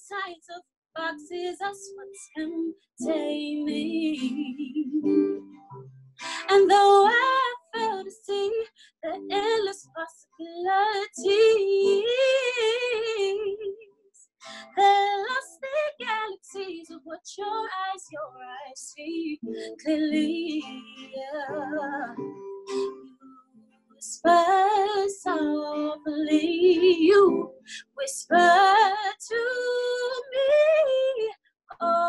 types of boxes us once contain me. And though I fail to see the endless possibilities, they're lost in galaxies of what your eyes see clearly. You whisper softly, you whisper to me, oh,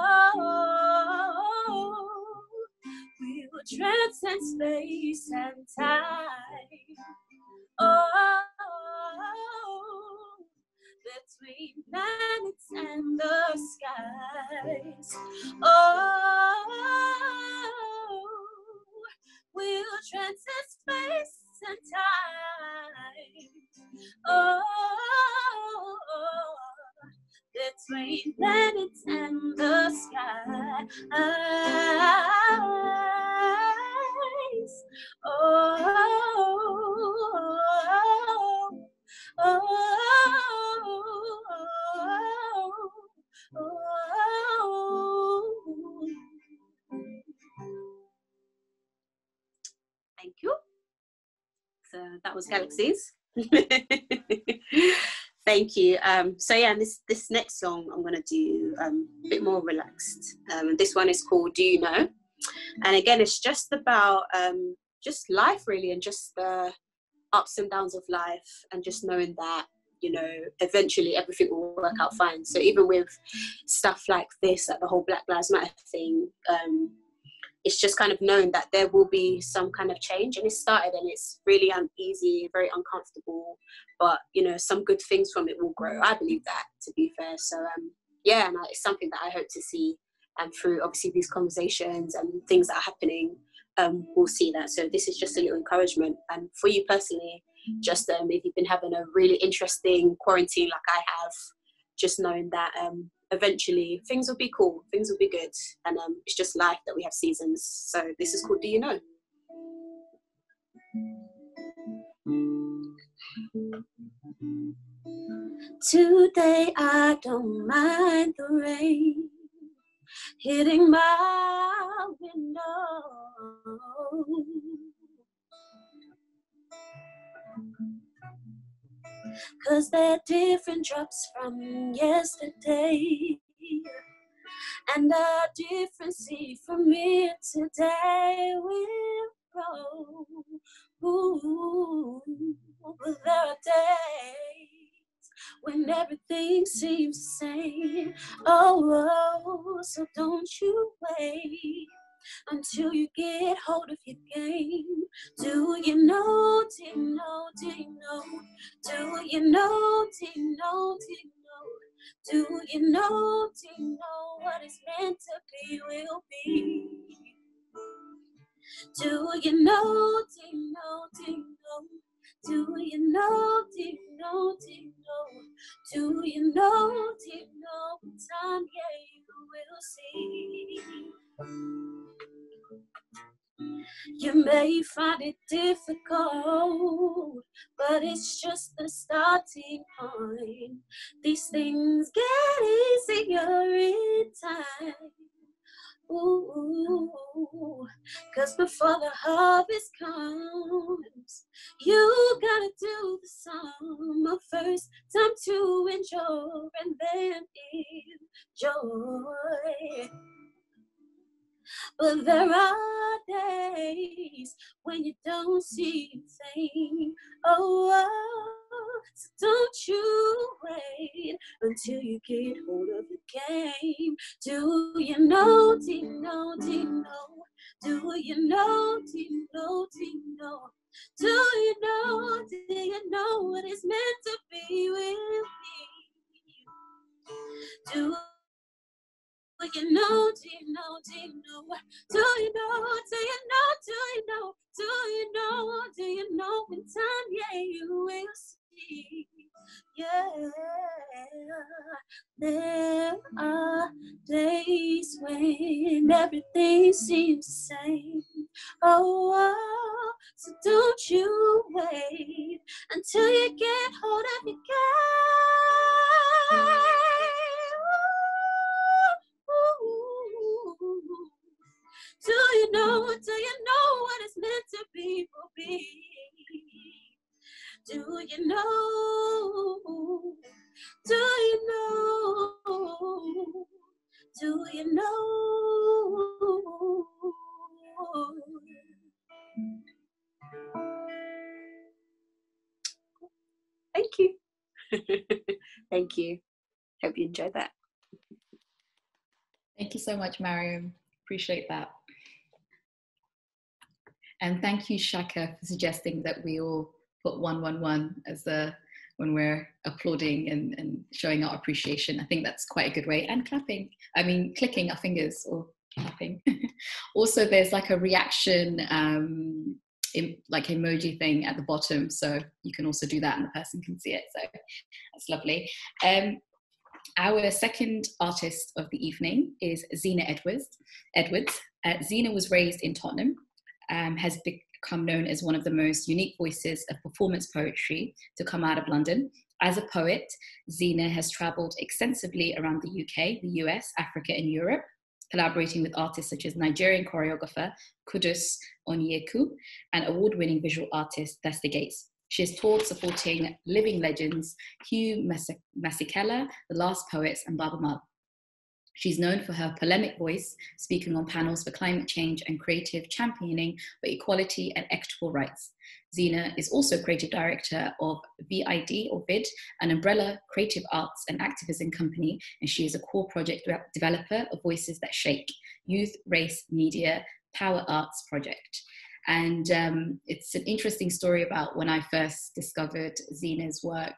we will transcend space and time. Oh, between planets and the skies. Oh, we'll transcend space and time. Oh, between planets and the skies. Thank you. So that was Galaxies. Thank you. So yeah, this next song I'm gonna do a bit more relaxed. This one is called Do You Know? And again, it's just about just life really, and just the ups and downs of life, and just knowing that, you know, eventually everything will work out fine. So even with stuff like this, like the whole Black Lives Matter thing, it's just kind of knowing that there will be some kind of change, and it started and it's really uneasy, very uncomfortable, but you know, some good things from it will grow. I believe that, to be fair. So yeah, and it's something that I hope to see, and through obviously these conversations and things that are happening, we'll see that. So this is just a little encouragement, and for you personally, just if you've been having a really interesting quarantine like I have, just knowing that eventually things will be cool, things will be good, and it's just life that we have seasons. So this is called Do You Know? Today I don't mind the rain hitting my window, 'cause they're different drops from yesterday, and a different sea from here today will grow. Ooh, but there are days when everything seems the same. Oh, so don't you wait until you get hold of your game. Do you know, do you know, do you know, do you know, do you know, do you know, do you know, do you know what is meant to be will be? Do you know, do you know, do you know, do you know, do you know, do you know, do you know, do you know, in time, yeah, you will see. You may find it difficult, but it's just the starting point. These things get easier in time. Ooh, 'cause before the harvest comes, you gotta do the summer first. Time to enjoy and then enjoy. But there are days when you don't see a thing. Oh, so don't you wait until you get hold of the game. Do you know, do you know, do you know, do you know, do you know, do you know, do you know, do you know what it's meant to be with me? Do you know, do you know, do you know, do you know, do you know, do you know, do you know, do you know in time, yeah, you will see. Yeah, there are days when everything seems the same. Oh, so don't you wait until you get hold of your game. you know what it's meant to be will be? Do you know? Do you know? Do you know? Thank you. Thank you. Hope you enjoyed that. Thank you so much, MariaM. Appreciate that. And thank you, Tshaka, for suggesting that we all put 111 as when we're applauding and showing our appreciation. I think that's quite a good way. And clapping, I mean, clicking our fingers or clapping. Also, there's like a reaction, like emoji thing at the bottom. So you can also do that and the person can see it. So that's lovely. Our second artist of the evening is Zena Edwards. Zena was raised in Tottenham, has become known as one of the most unique voices of performance poetry to come out of London. As a poet, Zena has travelled extensively around the UK, the US, Africa, and Europe, collaborating with artists such as Nigerian choreographer Kudus Onyeku and award-winning visual artist Dusty Gates. She has toured supporting living legends Hugh Masekela, The Last Poets, and Baba Mal. She's known for her polemic voice, speaking on panels for climate change and creative championing for equality and equitable rights. Zena is also creative director of VID, an umbrella creative arts and activism company, and she is a core project developer of Voices That Shake, Youth, Race, Media, Power Arts project. And it's an interesting story about when I first discovered Zena's work,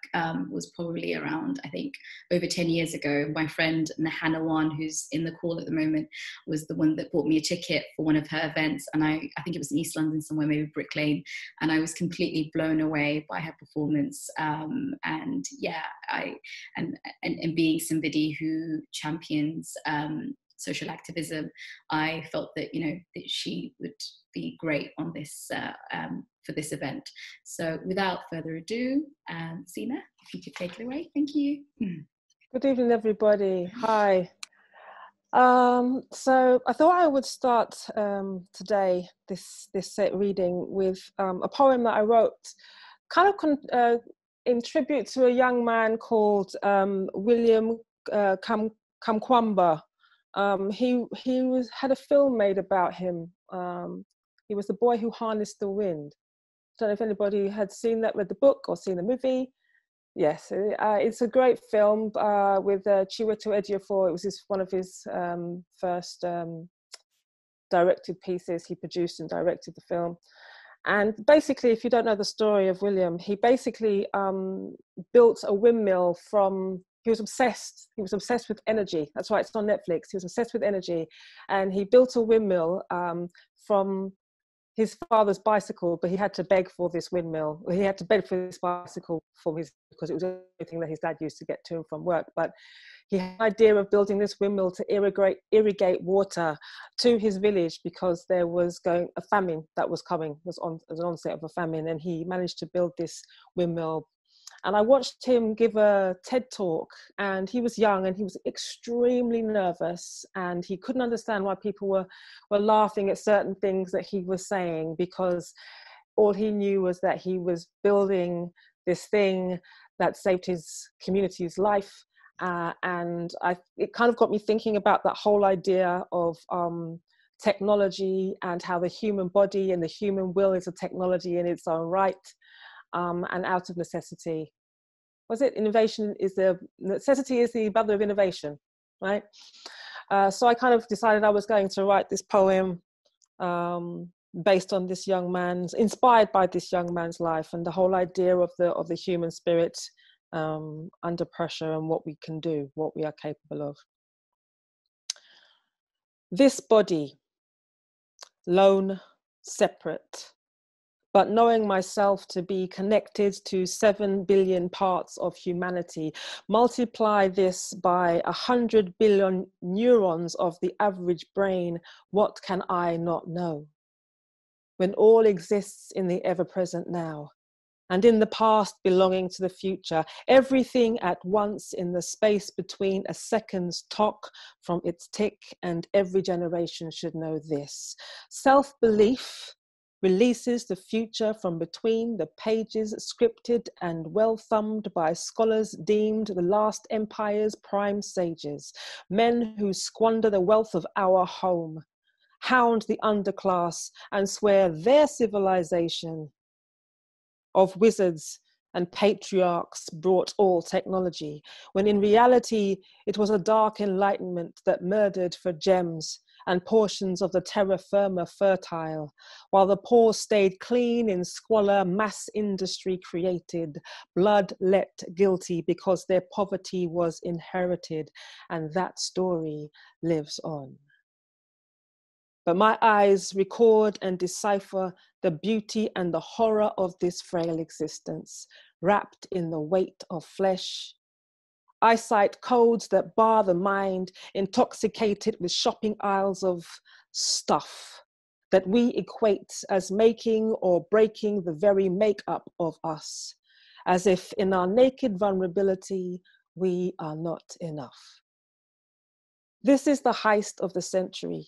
was probably around, I think, over 10 years ago. My friend Nahanawan, who's in the call at the moment, was the one that bought me a ticket for one of her events. And I think it was in East London somewhere, maybe Brick Lane. And I was completely blown away by her performance. And yeah, and being somebody who champions social activism, I felt that, that she would be great on this for this event. So without further ado, Zena, if you could take it away, thank you. Good evening, everybody. Hi. So I thought I would start today this set reading with a poem that I wrote, kind of in tribute to a young man called William Kamkwamba. He had a film made about him. He was the boy who harnessed the wind. Don't know if anybody had seen that, read the book or seen the movie. Yes, it's a great film with Chiwetel Ejiofor. It was one of his first directed pieces. He produced and directed the film. And basically, if you don't know the story of William, he basically built a windmill from, he was obsessed with energy. That's why it's on Netflix. He was obsessed with energy. And he built a windmill from his father's bicycle, but he had to beg for this windmill. He had to beg for this bicycle because it was the only thing that his dad used to get to and from work. But he had an idea of building this windmill to irrigate water to his village because there was a famine that was coming, was an onset of a famine, and he managed to build this windmill. And I watched him give a TED talk, and he was young and he was extremely nervous, and he couldn't understand why people were laughing at certain things that he was saying, because all he knew was that he was building this thing that saved his community's life. And it kind of got me thinking about that whole idea of technology and how the human body and the human will is a technology in its own right. And out of necessity, necessity is the mother of innovation, right? So I kind of decided I was going to write this poem based on this young man's, inspired by this young man's life and the whole idea of the human spirit under pressure and what we can do, what we are capable of. This body, lone, separate, but knowing myself to be connected to 7 billion parts of humanity, multiply this by 100 billion neurons of the average brain, what can I not know? When all exists in the ever-present now, and in the past belonging to the future, everything at once in the space between a second's talk from its tick, and every generation should know this. Self-belief releases the future from between the pages, scripted and well-thumbed by scholars deemed the last empire's prime sages, men who squander the wealth of our home, hound the underclass and swear their civilization of wizards and patriarchs brought all technology, when in reality it was a dark enlightenment that murdered for gems and portions of the terra firma fertile, while the poor stayed clean in squalor mass industry created, blood let guilty because their poverty was inherited, and that story lives on. But my eyes record and decipher the beauty and the horror of this frail existence, wrapped in the weight of flesh. I cite codes that bar the mind, intoxicated with shopping aisles of stuff that we equate as making or breaking the very makeup of us, as if in our naked vulnerability, we are not enough. This is the heist of the century.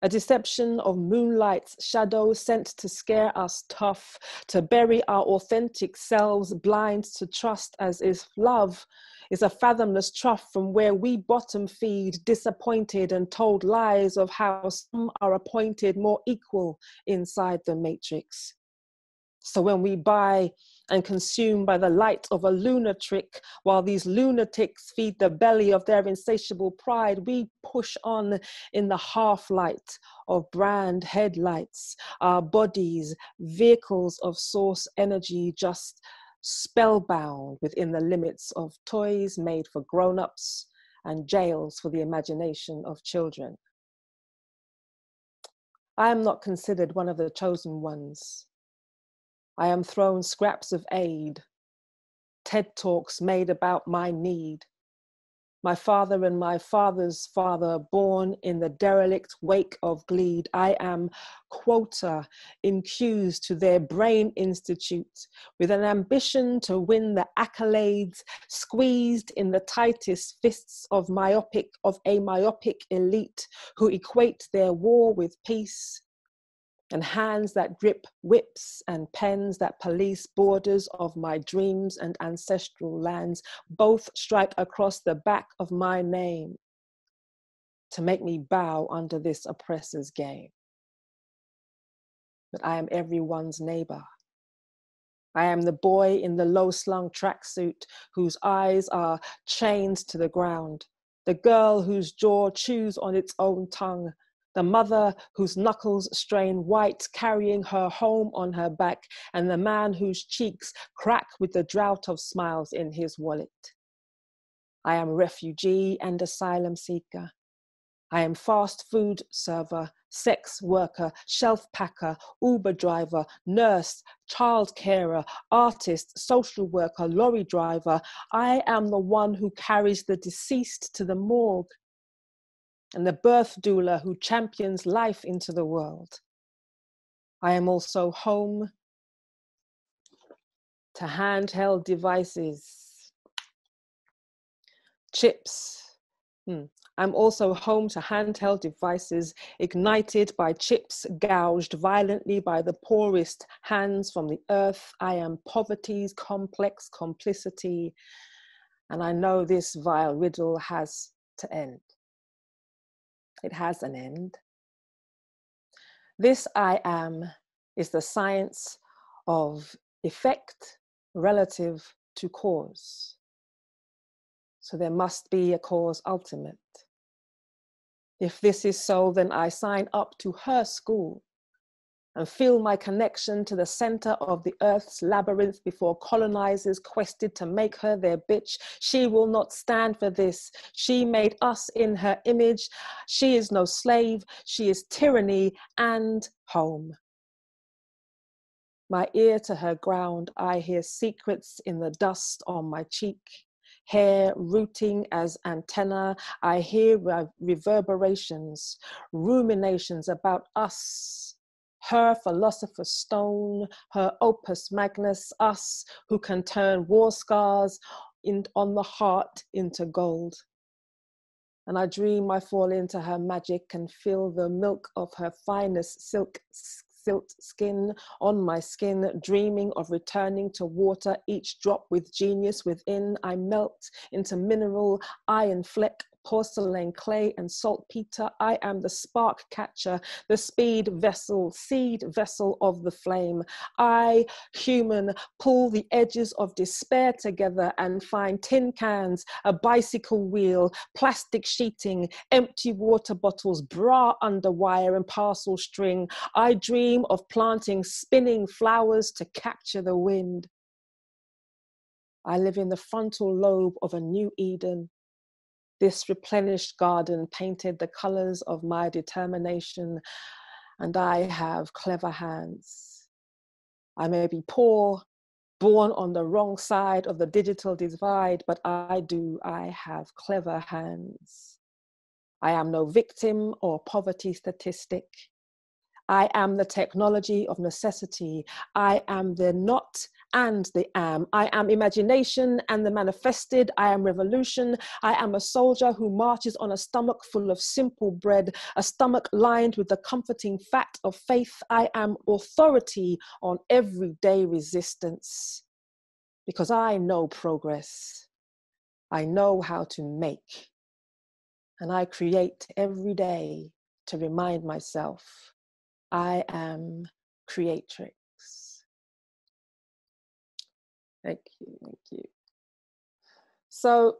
A deception of moonlight's shadow sent to scare us tough, to bury our authentic selves blind to trust, as if love is a fathomless trough from where we bottom feed, disappointed and told lies of how some are appointed more equal inside the matrix. So when we buy and consume by the light of a lunatic, while these lunatics feed the belly of their insatiable pride, we push on in the half-light of brand headlights, our bodies, vehicles of source energy, just spellbound within the limits of toys made for grown-ups and jails for the imagination of children. I am not considered one of the chosen ones. I am thrown scraps of aid, TED Talks made about my need. My father and my father's father, born in the derelict wake of Gleed. I am quota in queues to their brain institute, with an ambition to win the accolades, squeezed in the tightest fists of a myopic elite who equate their war with peace, and hands that grip whips and pens that police borders of my dreams and ancestral lands, both strike across the back of my name to make me bow under this oppressor's game. But I am everyone's neighbor. I am the boy in the low-slung tracksuit whose eyes are chained to the ground, the girl whose jaw chews on its own tongue, the mother whose knuckles strain white, carrying her home on her back, and the man whose cheeks crack with the drought of smiles in his wallet. I am refugee and asylum seeker. I am fast food server, sex worker, shelf packer, Uber driver, nurse, child carer, artist, social worker, lorry driver. I am the one who carries the deceased to the morgue, and the birth doula who champions life into the world. I am also home to handheld devices, chips. I'm also home to handheld devices ignited by chips gouged violently by the poorest hands from the earth. I am poverty's complex complicity, and I know this vile riddle has to end. It has an end. This I am is the science of effect relative to cause. So there must be a cause ultimate. If this is so, then I sign up to her school and feel my connection to the center of the earth's labyrinth before colonizers quested to make her their bitch. She will not stand for this. She made us in her image. She is no slave. She is tyranny and home. My ear to her ground, I hear secrets in the dust on my cheek. Hair rooting as antenna, I hear reverberations, ruminations about us her philosopher's stone, her opus magnus, us who can turn war scars on the heart into gold. And I dream I fall into her magic and feel the milk of her finest silt skin on my skin, dreaming of returning to water, each drop with genius within. I melt into mineral, iron fleck, porcelain, clay, and saltpeter. I am the spark catcher, the speed vessel, seed vessel of the flame. I, human, pull the edges of despair together and find tin cans, a bicycle wheel, plastic sheeting, empty water bottles, bra underwire, and parcel string. I dream of planting spinning flowers to capture the wind. I live in the frontal lobe of a new Eden. This replenished garden painted the colors of my determination, and I have clever hands. I may be poor, born on the wrong side of the digital divide, but I have clever hands. I am no victim or poverty statistic. I am the technology of necessity. I am the not and the am. I am imagination and the manifested. I am revolution. I am a soldier who marches on a stomach full of simple bread, a stomach lined with the comforting fat of faith. I am authority on everyday resistance, because I know progress. I know how to make, and I create every day to remind myself I am creatrix. Thank you, thank you. So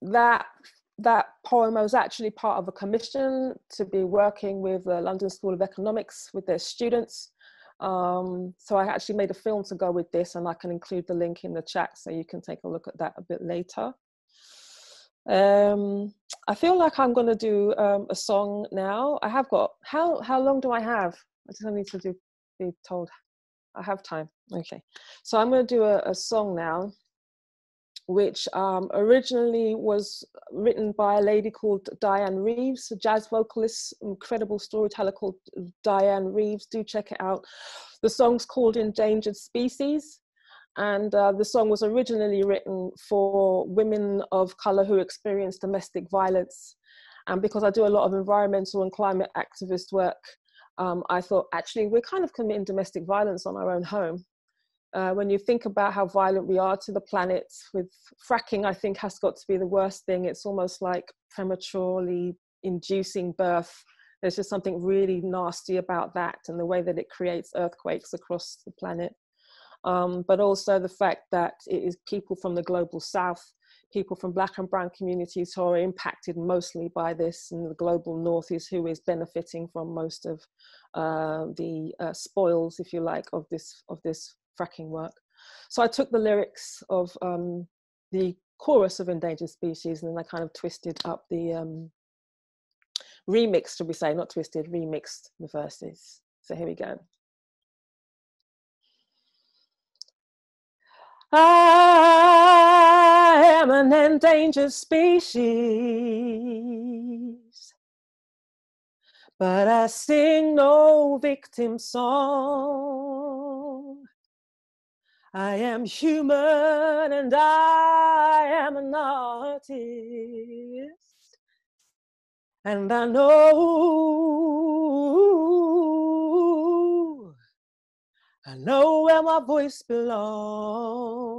that poem was actually part of a commission to be working with the London School of Economics with their students. So I actually made a film to go with this, and I can include the link in the chat so you can take a look at that a bit later. I feel like I'm going to do a song now. I have got, how long do I have? I just need to be told. I have time. Okay. So I'm going to do a song now, which originally was written by a lady called Diane Reeves, a jazz vocalist, incredible storyteller called Diane Reeves. Do check it out. The song's called Endangered Species. And the song was originally written for women of color who experience domestic violence. And because I do a lot of environmental and climate activist work, I thought, actually, we're kind of committing domestic violence on our own home. When you think about how violent we are to the planet, with fracking, I think has got to be the worst thing. It's almost like prematurely inducing birth. There's just something really nasty about that, and the way that it creates earthquakes across the planet. But also the fact that it is people from the global south, people from Black and brown communities who are impacted mostly by this, and the global north is who is benefiting from most of the spoils, if you like, of this fracking work. So I took the lyrics of the chorus of Endangered Species, and then I kind of twisted up the remixed, should we say, not twisted, remixed the verses. So here we go. I am an endangered species, but I sing no victim song. I am human and I am an artist, and I know where my voice belongs.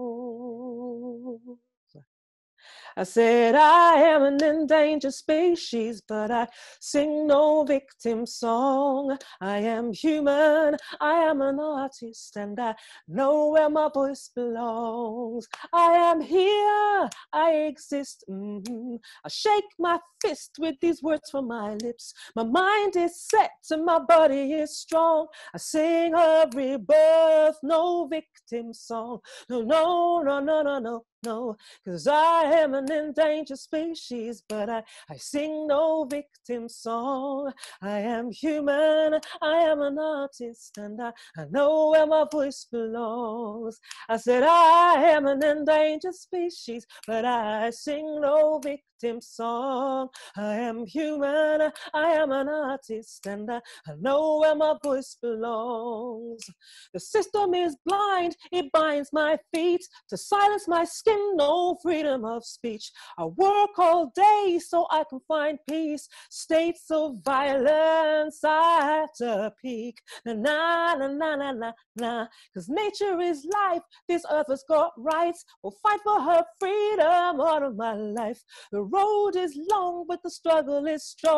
I said I am an endangered species, but I sing no victim song. I am human, I am an artist, and I know where my voice belongs. I am here, I exist. I shake my fist with these words from my lips. My mind is set and my body is strong. I sing of rebirth, no victim song. No, no, no, no, no, no, no, 'cause I am an endangered species, but I sing no victim song. I am human, I am an artist, and I know where my voice belongs. I said I am an endangered species, but I sing no victim victim song. I am human, I am an artist, and I know where my voice belongs. The system is blind, it binds my feet to silence my skin, no freedom of speech. I work all day so I can find peace. States of violence at a peak. Na na na na na na na. Cause nature is life, this earth has got rights. We'll fight for her freedom all of my life. The road is long, but the struggle is strong.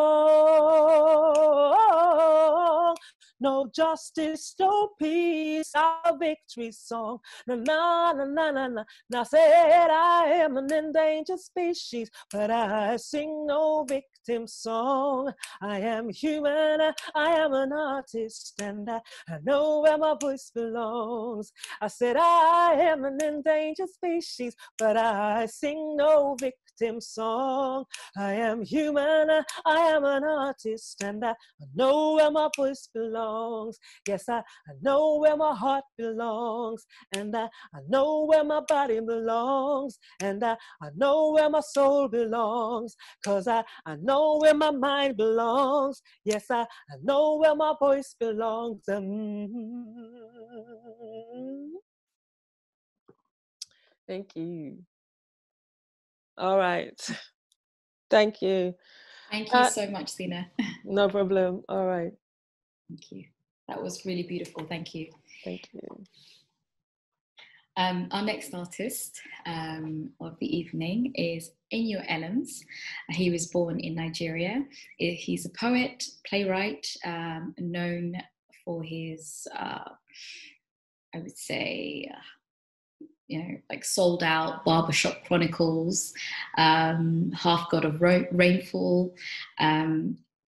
No justice, no peace, our victory song. Na na na na na na. Now said I am an endangered species, but I sing no victim song. I am human, I am an artist, and I know where my voice belongs. I said I am an endangered species, but I sing no victim song. I am human, I am an artist, and I know where my voice belongs. Yes, I know where my heart belongs, and I know where my body belongs, and I know where my soul belongs, cause I know where my mind belongs. Yes, I know where my voice belongs. Thank you. All right. Thank you. Thank you so much, Zena. No problem. All right. Thank you. That was really beautiful. Thank you. Thank you. Our next artist of the evening is Inua Ellams. He was born in Nigeria. He's a poet, playwright, known for his, I would say, like Sold Out, Barbershop Chronicles, Half God of Rainfall,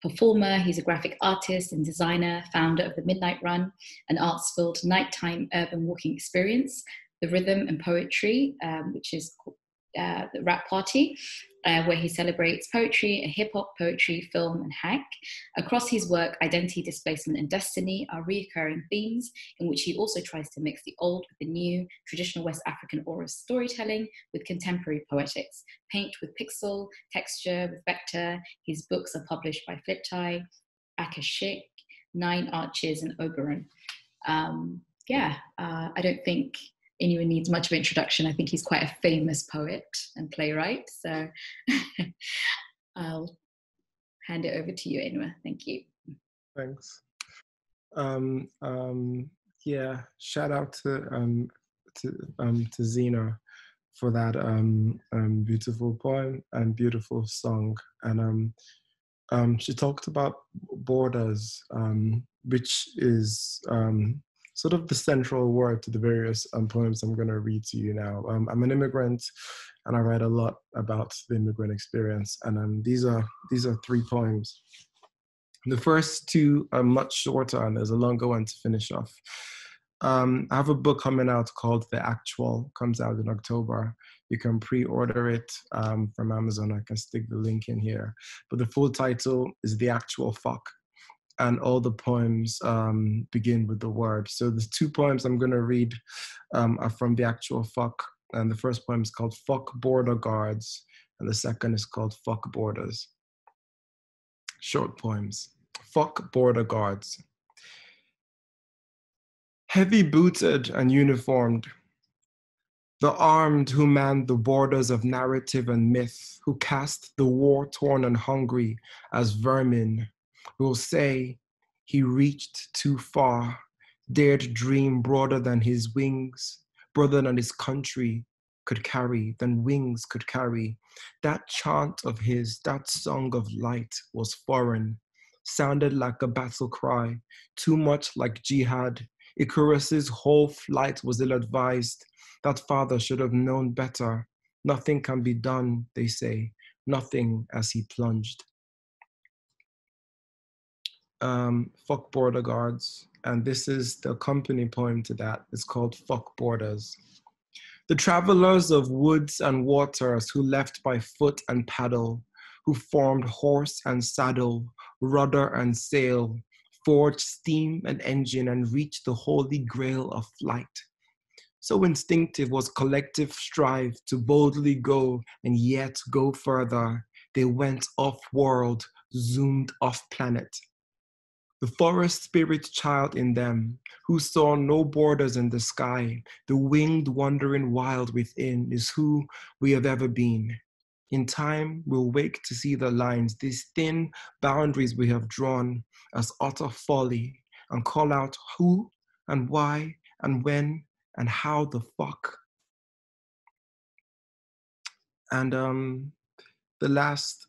performer. He's a graphic artist and designer, founder of the Midnight Run, an arts-filled nighttime urban walking experience, the Rhythm and Poetry, which is the Rap Party, where he celebrates poetry, hip-hop, poetry, film, and hack. Across his work, identity, displacement, and destiny are recurring themes in which he also tries to mix the old with the new, traditional West African aura storytelling with contemporary poetics, paint with pixel, texture with vector. His books are published by Fliptie, Akashic, Nine Arches, and Oberon. I don't think Inua needs much of an introduction. I think he's quite a famous poet and playwright. So I'll hand it over to you, Inua. Thank you. Thanks. Shout out to Zena for that beautiful poem and beautiful song. And she talked about borders, which is sort of the central word to the various poems I'm going to read to you now. I'm an immigrant, and I write a lot about the immigrant experience. And these are 3 poems. The first 2 are much shorter, and there's a longer one to finish off. I have a book coming out called The Actual, comes out in October. You can pre-order it from Amazon. I can stick the link in here. But the full title is The Actual Fuck. And all the poems begin with the word. So the 2 poems I'm going to read are from The Actual Fuck. And the first poem is called Fuck Border Guards. And the second is called Fuck Borders. Short poems. Fuck Border Guards. Heavy booted and uniformed, the armed who manned the borders of narrative and myth, who cast the war-torn and hungry as vermin, will say he reached too far, dared dream broader than his wings, broader than his country could carry, than wings could carry. That chant of his, that song of light was foreign, sounded like a battle cry, too much like jihad. Icarus's whole flight was ill-advised. That father should have known better. Nothing can be done, they say, nothing as he plunged. Fuck Border Guards, and this is the accompanying poem to that. It's called Fuck Borders. The travelers of woods and waters who left by foot and paddle, who formed horse and saddle, rudder and sail, forged steam and engine and reached the holy grail of flight. So instinctive was collective strive to boldly go and yet go further. They went off-world, zoomed off-planet. The forest spirit child in them, who saw no borders in the sky, the winged wandering wild within, is who we have ever been. In time, we'll wake to see the lines, these thin boundaries we have drawn as utter folly, and call out who and why and when and how the fuck. And the last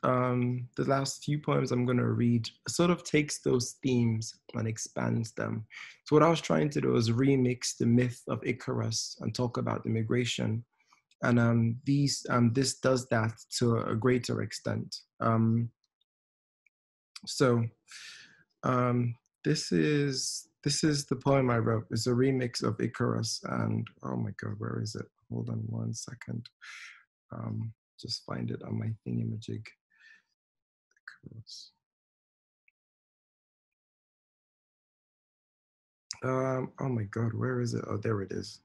few poems I'm going to read sort of takes those themes and expands them. So what I was trying to do is remix the myth of Icarus and talk about immigration. And this does that to a greater extent. This is the poem I wrote. It's a remix of Icarus, and oh my God, where is it? Hold on one second. Just find it on my thingamajig. Icarus. Oh my God, where is it? Oh, there it is.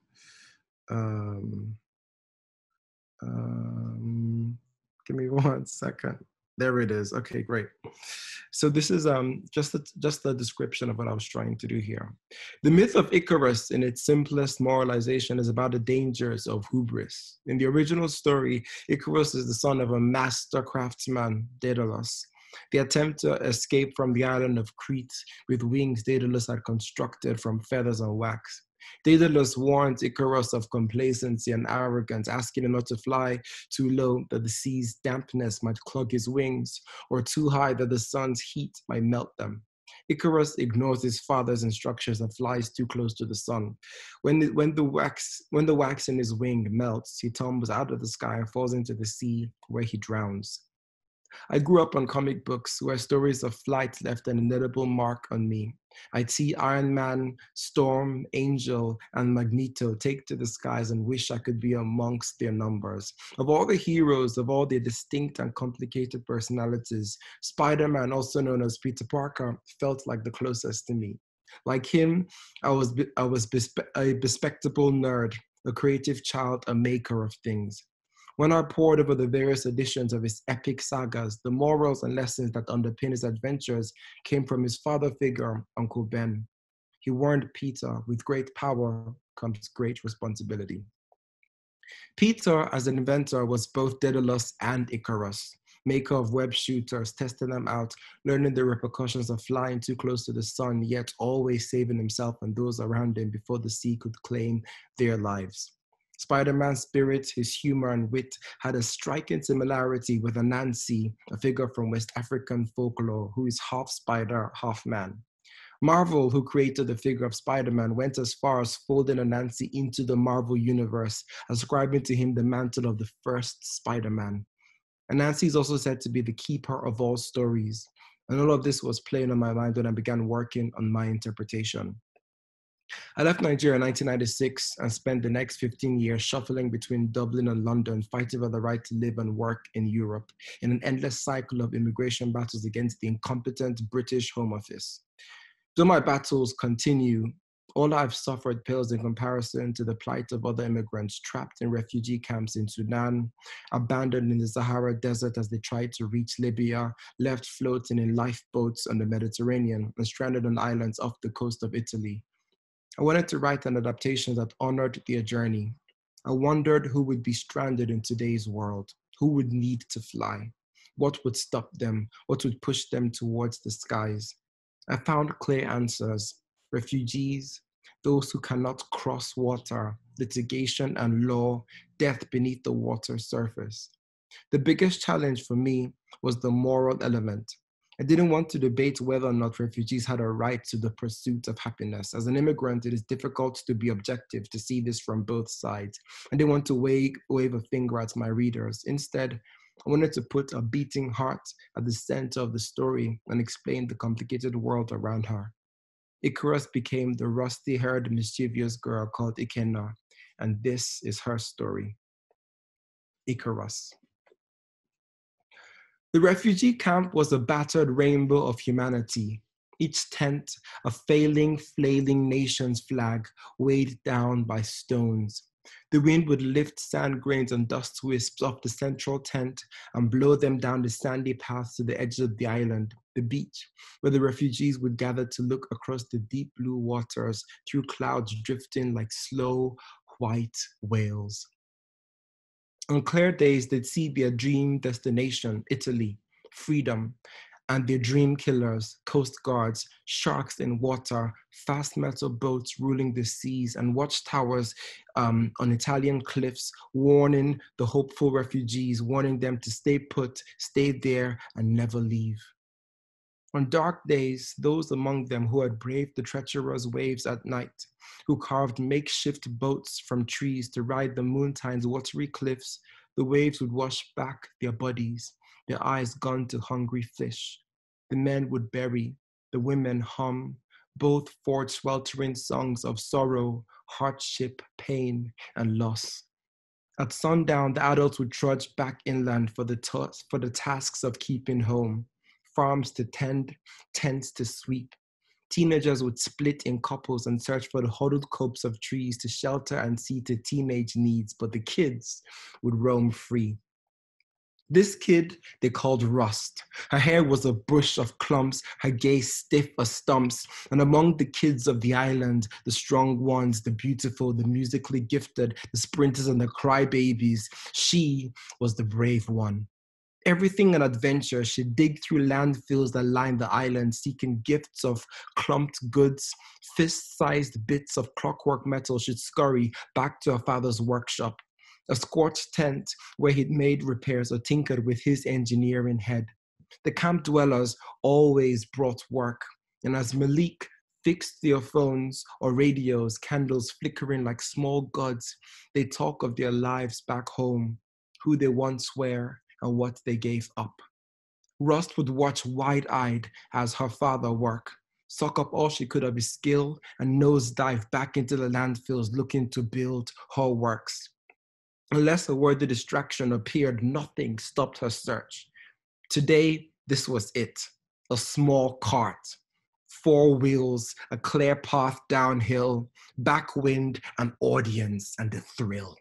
Give me 1 second. There it is. Okay, great. So this is just a description of what I was trying to do here. The myth of Icarus, in its simplest moralization, is about the dangers of hubris. In the original story, Icarus is the son of a master craftsman, Daedalus. The attempt to escape from the island of Crete with wings Daedalus had constructed from feathers and wax. Daedalus warns Icarus of complacency and arrogance, asking him not to fly too low that the sea's dampness might clog his wings, or too high that the sun's heat might melt them. Icarus ignores his father's instructions and flies too close to the sun. When the wax in his wing melts, he tumbles out of the sky and falls into the sea, where he drowns. I grew up on comic books where stories of flight left an indelible mark on me. I'd see Iron Man, Storm, Angel, and Magneto take to the skies and wish I could be amongst their numbers. Of all the heroes, of all their distinct and complicated personalities, Spider-Man, also known as Peter Parker, felt like the closest to me. Like him, I was a bespectacled nerd, a creative child, a maker of things. When I pored over the various editions of his epic sagas, the morals and lessons that underpin his adventures came from his father figure, Uncle Ben. He warned Peter, with great power comes great responsibility. Peter, as an inventor, was both Daedalus and Icarus, maker of web shooters, testing them out, learning the repercussions of flying too close to the sun, yet always saving himself and those around him before the sea could claim their lives. Spider-Man's spirit, his humor and wit had a striking similarity with Anansi, a figure from West African folklore who is half spider, half man. Marvel, who created the figure of Spider-Man, went as far as folding Anansi into the Marvel universe, ascribing to him the mantle of the first Spider-Man. Anansi is also said to be the keeper of all stories, and all of this was playing on my mind when I began working on my interpretation. I left Nigeria in 1996 and spent the next 15 years shuffling between Dublin and London, fighting for the right to live and work in Europe in an endless cycle of immigration battles against the incompetent British Home Office. Though my battles continue, all I've suffered pales in comparison to the plight of other immigrants trapped in refugee camps in Sudan, abandoned in the Sahara Desert as they tried to reach Libya, left floating in lifeboats on the Mediterranean, and stranded on islands off the coast of Italy. I wanted to write an adaptation that honored their journey. I wondered who would be stranded in today's world, who would need to fly, what would stop them, what would push them towards the skies. I found clear answers: refugees, those who cannot cross water, litigation and law, death beneath the water surface. The biggest challenge for me was the moral element. I didn't want to debate whether or not refugees had a right to the pursuit of happiness. As an immigrant, it is difficult to be objective, to see this from both sides. I didn't want to wave a finger at my readers. Instead, I wanted to put a beating heart at the center of the story and explain the complicated world around her. Icarus became the rusty-haired, mischievous girl called Ikenna, and this is her story. Icarus. The refugee camp was a battered rainbow of humanity. Each tent, a failing, flailing nation's flag, weighed down by stones. The wind would lift sand grains and dust wisps off the central tent and blow them down the sandy paths to the edge of the island, the beach, where the refugees would gather to look across the deep blue waters through clouds drifting like slow, white whales. On clear days, they'd see their dream destination, Italy, freedom, and their dream killers, coast guards, sharks in water, fast metal boats ruling the seas, and watchtowers on Italian cliffs, warning the hopeful refugees, warning them to stay put, stay there, and never leave. On dark days, those among them who had braved the treacherous waves at night, who carved makeshift boats from trees to ride the moontide's watery cliffs, the waves would wash back their bodies, their eyes gone to hungry fish. The men would bury, the women hum, both forged sweltering songs of sorrow, hardship, pain, and loss. At sundown, the adults would trudge back inland for the tasks of keeping home, farms to tend, tents to sweep. Teenagers would split in couples and search for the huddled copse of trees to shelter and see to teenage needs, but the kids would roam free. This kid they called Rust. Her hair was a bush of clumps, her gaze stiff as stumps. And among the kids of the island, the strong ones, the beautiful, the musically gifted, the sprinters and the crybabies, she was the brave one. Everything an adventure, she'd dig through landfills that lined the island, seeking gifts of clumped goods, fist-sized bits of clockwork metal. She'd scurry back to her father's workshop, a scorched tent where he'd made repairs or tinkered with his engineering head. The camp dwellers always brought work, and as Menelik fixed their phones or radios, candles flickering like small gods, they talk of their lives back home, who they once were, and what they gave up. Rust would watch wide-eyed as her father worked, suck up all she could of his skill, and nosedive back into the landfills looking to build her works. Unless a worthy distraction appeared, nothing stopped her search. Today, this was it. A small cart, 4 wheels, a clear path downhill, backwind, an audience, and a thrill.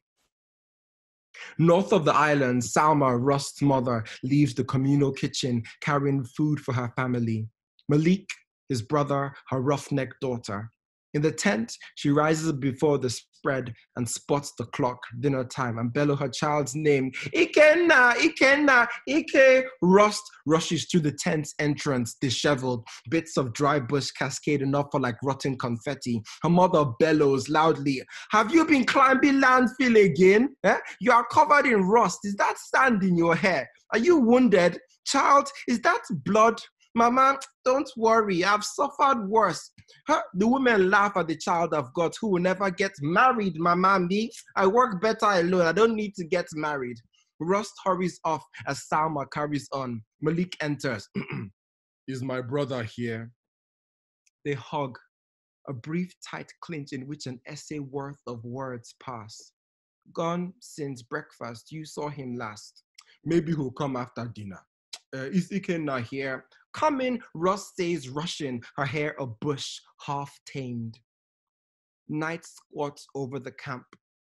North of the island, Salma, Rust's mother, leaves the communal kitchen carrying food for her family. Menelik, his brother, her roughneck daughter. In the tent, she rises before the spread and spots the clock, dinner time, and bellows her child's name. Ikenna, Ikenna, Ike. Rust rushes through the tent's entrance, disheveled, bits of dry bush cascading off her like rotten confetti. Her mother bellows loudly, "Have you been climbing landfill again? Eh? You are covered in rust. Is that sand in your hair? Are you wounded? Child, is that blood? Mama, don't worry, I've suffered worse." The women laugh at the child of God who will never get married, Mama. Me, I work better alone. I don't need to get married. Rust hurries off as Salma carries on. Menelik enters. "Is my brother here?" They hug, a brief tight clinch in which an essay worth of words pass. "Gone since breakfast. You saw him last. Maybe he'll come after dinner. Is Ikenna here?" "Come in," Rust says, rushing, her hair a bush, half tamed. Night squats over the camp.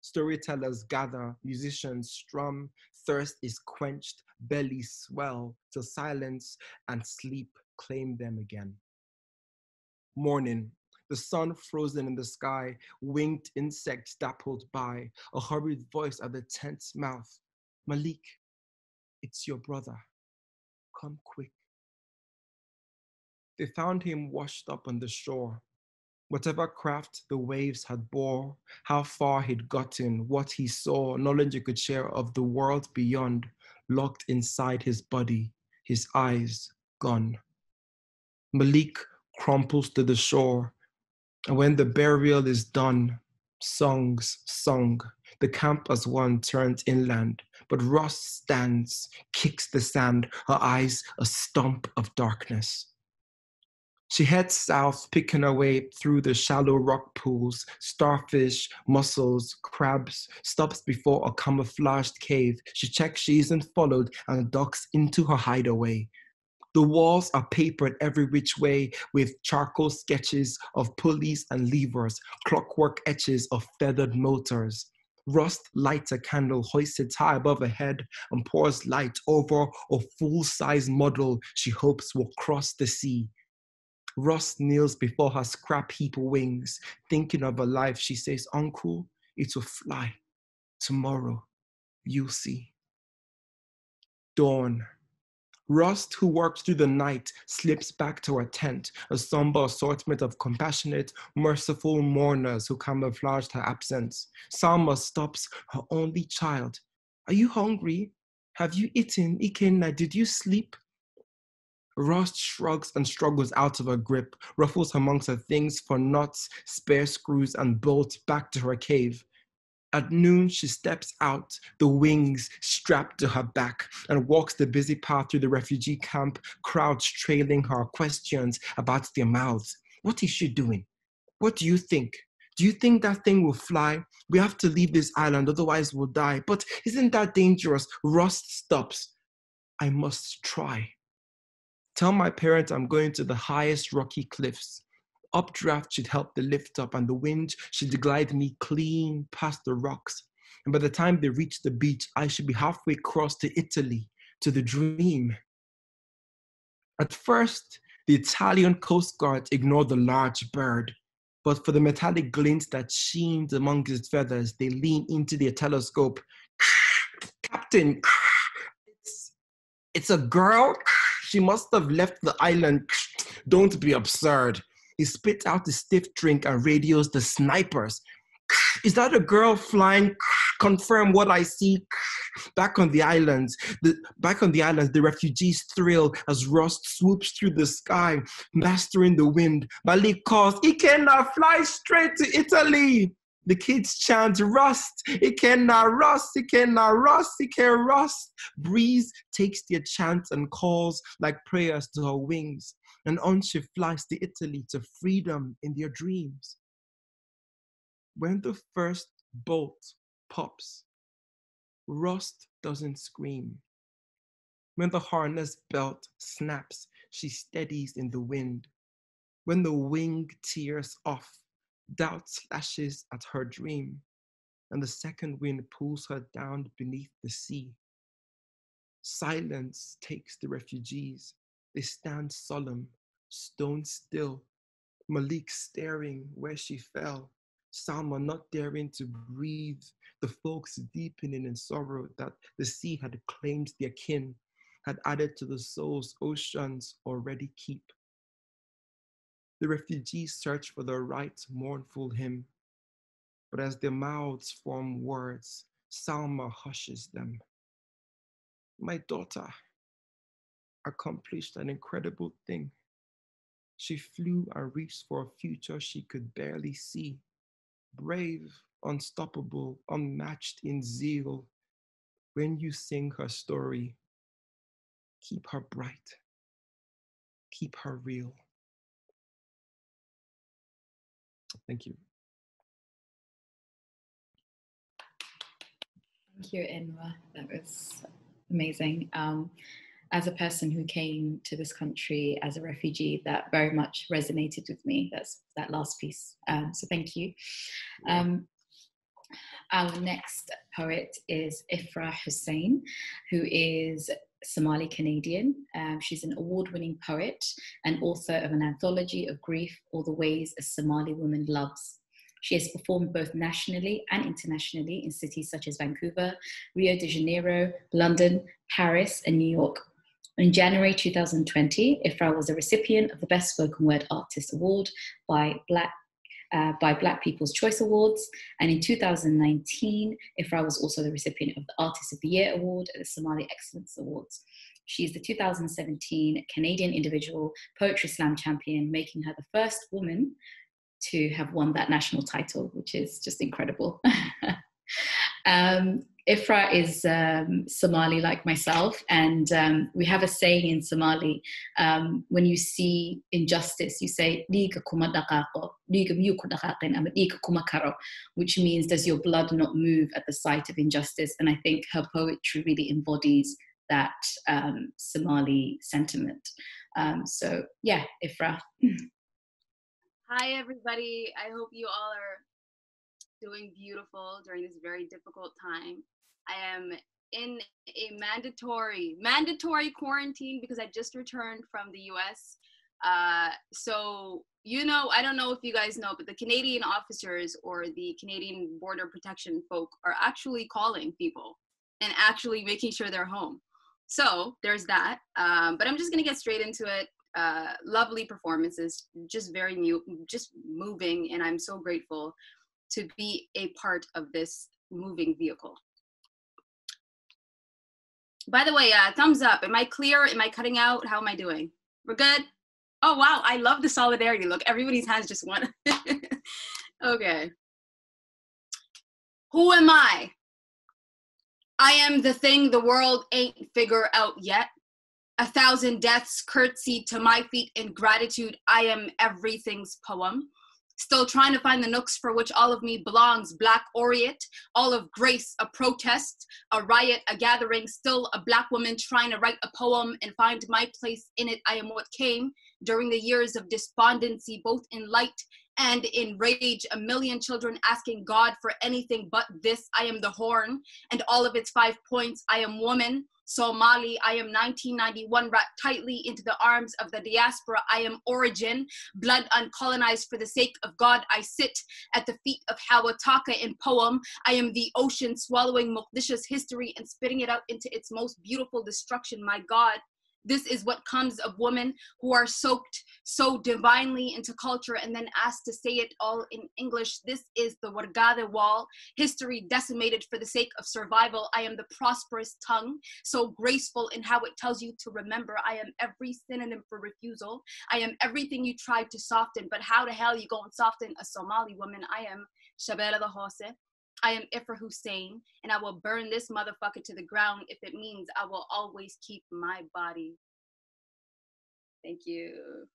Storytellers gather, musicians strum, thirst is quenched, bellies swell, till silence and sleep claim them again. Morning, the sun frozen in the sky, winged insects dappled by, a hurried voice at the tent's mouth. "Menelik, it's your brother. Come quick." They found him washed up on the shore. Whatever craft the waves had bore, how far he'd gotten, what he saw, knowledge he could share of the world beyond, locked inside his body, his eyes gone. Menelik crumples to the shore, and when the burial is done, songs sung, the camp as one turned inland, but Rust stands, kicks the sand, her eyes a stump of darkness. She heads south, picking her way through the shallow rock pools, starfish, mussels, crabs, stops before a camouflaged cave. She checks she isn't followed and ducks into her hideaway. The walls are papered every which way with charcoal sketches of pulleys and levers, clockwork etches of feathered motors. Rust lights a candle hoisted high above her head and pours light over a full-size model she hopes will cross the sea. Rust kneels before her scrap heap wings, thinking of her life. She says, "Uncle, it will fly. Tomorrow, you'll see." Dawn. Rust, who works through the night, slips back to her tent, a somber assortment of compassionate, merciful mourners who camouflaged her absence. Salma stops her only child. "Are you hungry? Have you eaten? Ikenna, did you sleep?" Rust shrugs and struggles out of her grip, ruffles amongst her things for knots, spare screws, and bolts back to her cave. At noon, she steps out, the wings strapped to her back, and walks the busy path through the refugee camp, crowds trailing her, questions about their mouths. What is she doing? What do you think? Do you think that thing will fly? We have to leave this island, otherwise we'll die. But isn't that dangerous? Rust stops. I must try. Tell my parents I'm going to the highest rocky cliffs. Updraft should help the lift up, and the wind should glide me clean past the rocks. And by the time they reach the beach, I should be halfway across to Italy, to the dream. At first, the Italian Coast Guard ignored the large bird, but for the metallic glints that sheened among its feathers, they leaned into their telescope. "Captain, it's a girl. She must have left the island. Don't be absurd." He spits out the stiff drink and radios the snipers. "Is that a girl flying? Confirm what I see." Back on the islands, the refugees thrill as Rust swoops through the sky, mastering the wind. Malik calls, "Ikenna, fly straight to Italy." The kids chant, "Rust, Ikenna, Rust, Ikenna, Rust, Ikenna, Rust." Breeze takes their chants and calls like prayers to her wings, and on she flies to Italy, to freedom in their dreams. When the first bolt pops, Rust doesn't scream. When the harness belt snaps, she steadies in the wind. When the wing tears off, doubt slashes at her dream, and the second wind pulls her down beneath the sea. Silence takes the refugees. They stand solemn, stone still. Malik staring where she fell. Salma not daring to breathe. The folks deepening in sorrow that the sea had claimed their kin, had added to the souls oceans already keep. The refugees search for the right mournful hymn, but as their mouths form words, Salma hushes them. My daughter accomplished an incredible thing. She flew and reached for a future she could barely see. Brave, unstoppable, unmatched in zeal. When you sing her story, keep her bright, keep her real. Thank you. Thank you, Inua. That was amazing. As a person who came to this country as a refugee, that very much resonated with me. That's that last piece. So thank you. Our next poet is Ifrah Hussein, who is Somali Canadian. She's an award-winning poet and author of an anthology of grief, All the Ways a Somali Woman Loves. She has performed both nationally and internationally in cities such as Vancouver, Rio de Janeiro, London, Paris, and New York. In January 2020, Ifrah was a recipient of the Best Spoken Word Artist Award by Black People's Choice Awards. And in 2019, Ifrah was also the recipient of the Artist of the Year Award at the Somali Excellence Awards. She is the 2017 Canadian Individual Poetry Slam champion, making her the first woman to have won that national title, which is just incredible. Ifrah is Somali like myself, and we have a saying in Somali, when you see injustice, you say, which means, does your blood not move at the sight of injustice? And I think her poetry really embodies that Somali sentiment. So yeah, Ifrah. Hi everybody, I hope you all are doing beautiful during this very difficult time. I am in a mandatory quarantine because I just returned from the US. So, you know, I don't know if you guys know, but the Canadian officers or the Canadian Border Protection folk are actually calling people and actually making sure they're home. So there's that, but I'm just gonna get straight into it. Lovely performances, just just moving, and I'm so grateful to be a part of this moving vehicle. By the way, thumbs up. Am I clear? Am I cutting out? How am I doing? We're good? Oh, wow. I love the solidarity. Look, everybody's hands just went. Okay. Who am I? I am the thing the world ain't figure out yet. 1,000 deaths curtsy to my feet in gratitude. I am everything's poem. Still trying to find the nooks for which all of me belongs. Black Laureate, all of grace, a protest, a riot, a gathering. Still a Black woman trying to write a poem and find my place in it. I am what came during the years of despondency, both in light and in rage. A million children asking God for anything but this. I am the horn and all of its 5 points. I am woman. Somali, I am 1991, wrapped tightly into the arms of the diaspora. I am origin, blood uncolonized for the sake of God. I sit at the feet of Tshaka in poem. I am the ocean swallowing Mogadishu's history and spitting it out into its most beautiful destruction. My God, this is what comes of women who are soaked so divinely into culture and then asked to say it all in English. This is the Wargade wall, history decimated for the sake of survival. I am the prosperous tongue, so graceful in how it tells you to remember. I am every synonym for refusal. I am everything you tried to soften, but how the hell you go and soften a Somali woman? I am Shabela the Hose. I am Ifrah Hussein, and I will burn this motherfucker to the ground if it means I will always keep my body. Thank you.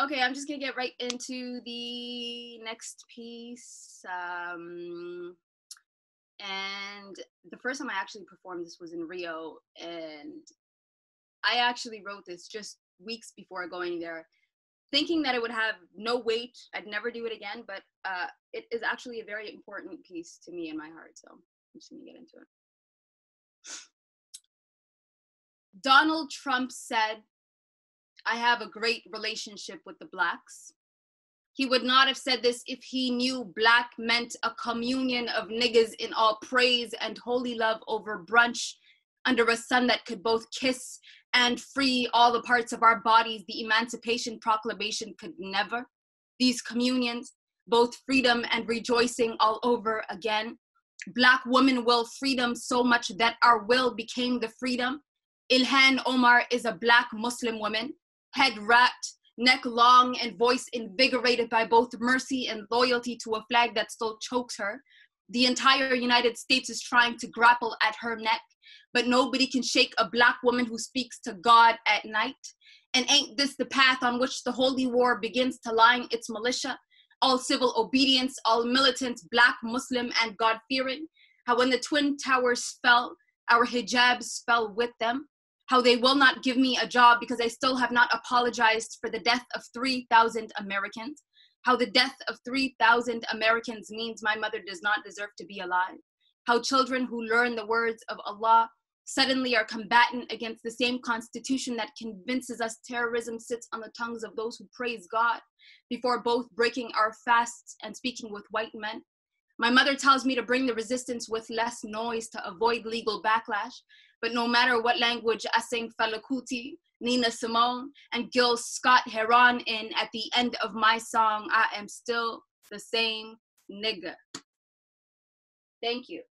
Okay, I'm just gonna get right into the next piece. And the first time I actually performed this was in Rio, and I actually wrote this just weeks before going there, thinking that it would have no weight. I'd never do it again, but it is actually a very important piece to me in my heart, so I'm just gonna get into it. Donald Trump said, I have a great relationship with the Blacks. He would not have said this if he knew Black meant a communion of niggas in all praise and holy love over brunch under a sun that could both kiss and free all the parts of our bodies. The Emancipation Proclamation could never. These communions, both freedom and rejoicing all over again. Black women will freedom so much that our will became the freedom. Ilhan Omar is a Black Muslim woman, head wrapped, neck long, and voice invigorated by both mercy and loyalty to a flag that still chokes her. The entire United States is trying to grapple at her neck, but nobody can shake a Black woman who speaks to God at night. And ain't this the path on which the holy war begins to line its militia? All civil obedience, all militants, Black, Muslim, and God-fearing. How when the Twin Towers fell, our hijabs fell with them. How they will not give me a job because I still have not apologized for the death of 3,000 Americans. How the death of 3,000 Americans means my mother does not deserve to be alive. How children who learn the words of Allah suddenly are combatant against the same constitution that convinces us terrorism sits on the tongues of those who praise God before both breaking our fasts and speaking with white men. My mother tells me to bring the resistance with less noise to avoid legal backlash. But no matter what language I sing Fela Kuti, Nina Simone, and Gil Scott-Heron in at the end of my song, I am still the same nigga. Thank you.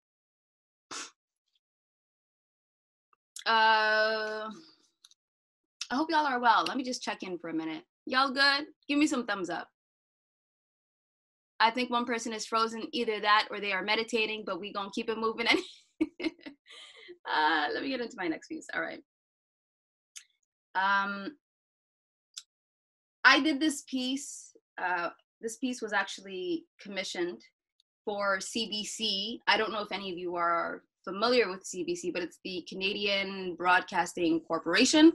I hope y'all are well. Let me just check in for a minute. Y'all good? Give me some thumbs up. I think one person is frozen, either that or they are meditating, but we gonna keep it moving. Let me get into my next piece. All right. I did this piece. This piece was actually commissioned for CBC. I don't know if any of you are familiar with CBC, but it's the Canadian Broadcasting Corporation.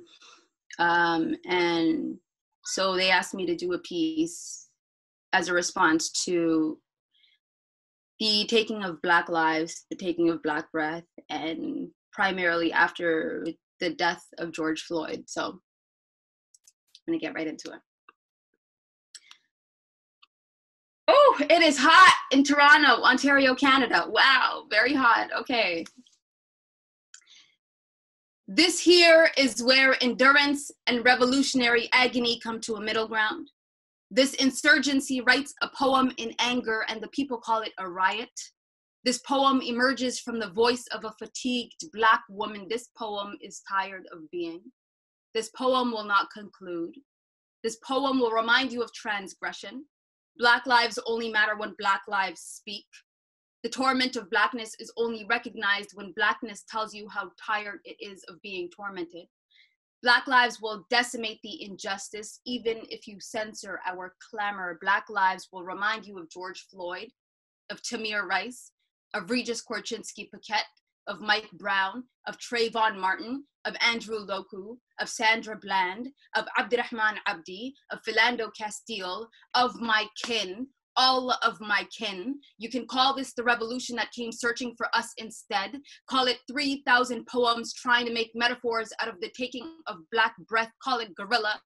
And so they asked me to do a piece as a response to the taking of Black lives, the taking of Black breath, and primarily after the death of George Floyd. So I'm gonna get right into it. Oh, it is hot in Toronto, Ontario, Canada. Wow, very hot. Okay. This here is where endurance and revolutionary agony come to a middle ground. This insurgency writes a poem in anger, and the people call it a riot. This poem emerges from the voice of a fatigued Black woman. This poem is tired of being. This poem will not conclude. This poem will remind you of transgression. Black lives only matter when Black lives speak. The torment of Blackness is only recognized when Blackness tells you how tired it is of being tormented. Black lives will decimate the injustice, even if you censor our clamor. Black lives will remind you of George Floyd, of Tamir Rice, of Regis Korchinski-Paquette, of Mike Brown, of Trayvon Martin, of Andrew Loku, of Sandra Bland, of Abdirahman Abdi, of Philando Castile, of my kin, all of my kin. You can call this the revolution that came searching for us instead. Call it 3,000 poems trying to make metaphors out of the taking of Black breath. Call it guerrilla.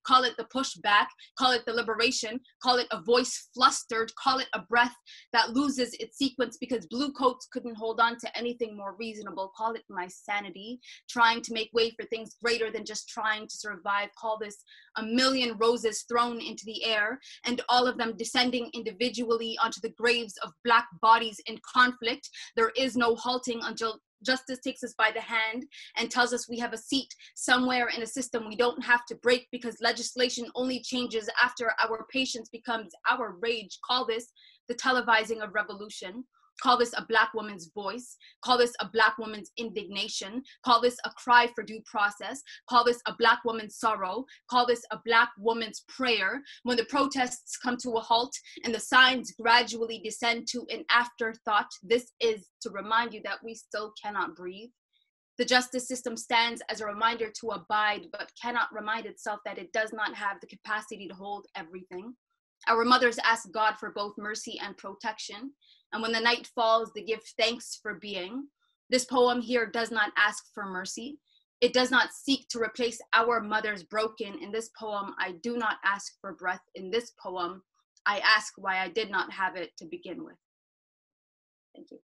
Call it the pushback. Call it the liberation. Call it a voice flustered. Call it a breath that loses its sequence because blue coats couldn't hold on to anything more reasonable. Call it my sanity, trying to make way for things greater than just trying to survive. Call this a million roses thrown into the air, and all of them descending individually onto the graves of Black bodies in conflict. There is no halting until justice takes us by the hand and tells us we have a seat somewhere in a system we don't have to break, because legislation only changes after our patience becomes our rage. Call this the televising of revolution. Call this a Black woman's voice. Call this a Black woman's indignation. Call this a cry for due process. Call this a Black woman's sorrow. Call this a Black woman's prayer. When the protests come to a halt and the signs gradually descend to an afterthought, this is to remind you that we still cannot breathe. The justice system stands as a reminder to abide, but cannot remind itself that it does not have the capacity to hold everything. Our mothers ask God for both mercy and protection. And when the night falls, they give thanks for being. This poem here does not ask for mercy. It does not seek to replace our mothers broken. In this poem, I do not ask for breath. In this poem, I ask why I did not have it to begin with. Thank you.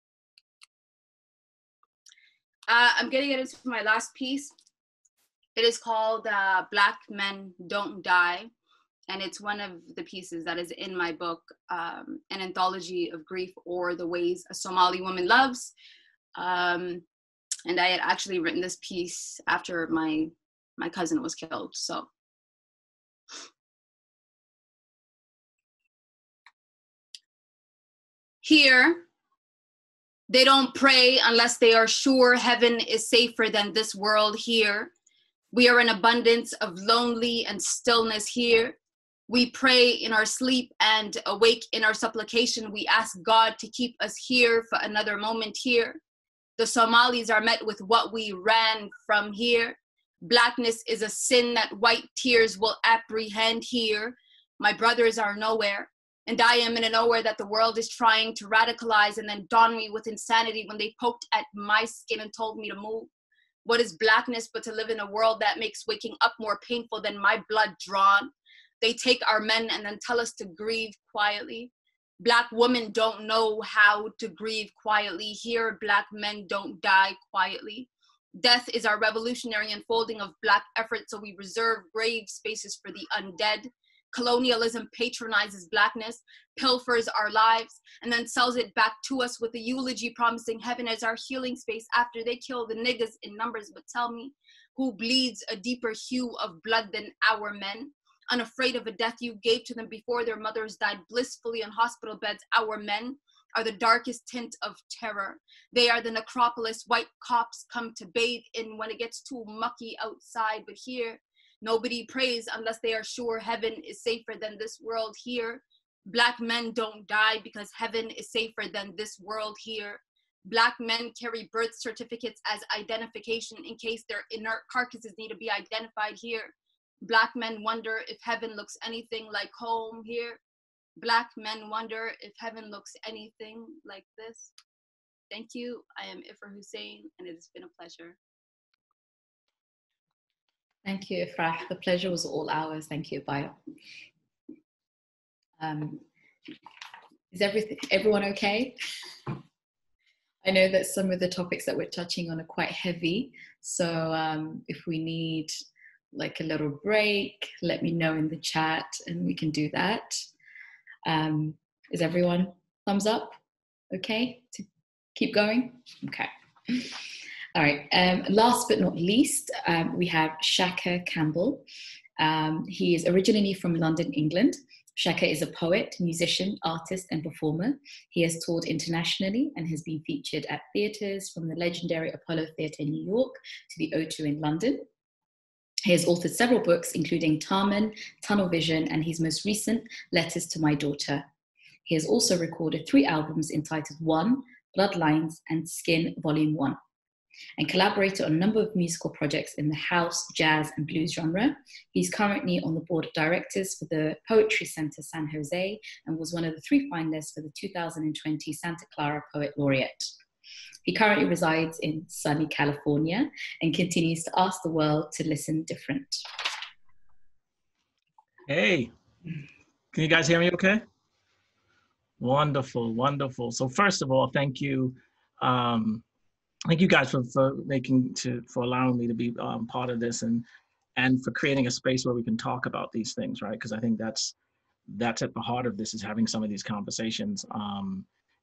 I'm getting into my last piece. It is called Black Men Don't Die. And it's one of the pieces that is in my book, An Anthology of Grief, or The Ways a Somali Woman Loves. And I had actually written this piece after my cousin was killed. So here, they don't pray unless they are sure heaven is safer than this world here. We are in abundance of lonely and stillness here. We pray in our sleep and awake in our supplication. We ask God to keep us here for another moment here. The Somalis are met with what we ran from here. Blackness is a sin that white tears will apprehend here. My brothers are nowhere, and I am in a nowhere that the world is trying to radicalize and then dawn me with insanity when they poked at my skin and told me to move. What is blackness but to live in a world that makes waking up more painful than my blood drawn? They take our men and then tell us to grieve quietly. Black women don't know how to grieve quietly. Here, Black men don't die quietly. Death is our revolutionary unfolding of Black effort, so we reserve grave spaces for the undead. Colonialism patronizes Blackness, pilfers our lives, and then sells it back to us with a eulogy promising heaven as our healing space after they kill the niggas in numbers. But tell me, who bleeds a deeper hue of blood than our men? Unafraid of a death you gave to them before their mothers died blissfully on hospital beds, our men are the darkest tint of terror. They are the necropolis white cops come to bathe in when it gets too mucky outside. But here, nobody prays unless they are sure heaven is safer than this world here. Black men don't die because heaven is safer than this world here. Black men carry birth certificates as identification in case their inert carcasses need to be identified here. Black men wonder if heaven looks anything like home here. Black men wonder if heaven looks anything like this. Thank you. I am Ifrah Hussein, and it has been a pleasure. Thank you, Ifrah. The pleasure was all ours. Thank you, Bayo. Is everyone okay? I know that some of the topics that we're touching on are quite heavy, so if we need like a little break, let me know in the chat and we can do that. Is everyone thumbs up? Okay, to keep going? Okay. All right, last but not least, we have Tshaka Campbell. He is originally from London, England. Tshaka is a poet, musician, artist, and performer. He has toured internationally and has been featured at theatres from the legendary Apollo Theatre in New York to the O2 in London. He has authored several books, including TARMAN, Tunnel Vision, and his most recent, Letters to My Daughter. He has also recorded 3 albums entitled One, Bloodlines, and Skin Volume 1, and collaborated on a number of musical projects in the house, jazz, and blues genre. He's currently on the board of directors for the Poetry Center San Jose and was one of the 3 finalists for the 2020 Santa Clara Poet Laureate. He currently resides in sunny California and continues to ask the world to listen different. Hey, can you guys hear me okay? Wonderful, wonderful. So first of all, thank you. Thank you guys for allowing me to be part of this and for creating a space where we can talk about these things, right? Because I think that's at the heart of this, is having some of these conversations.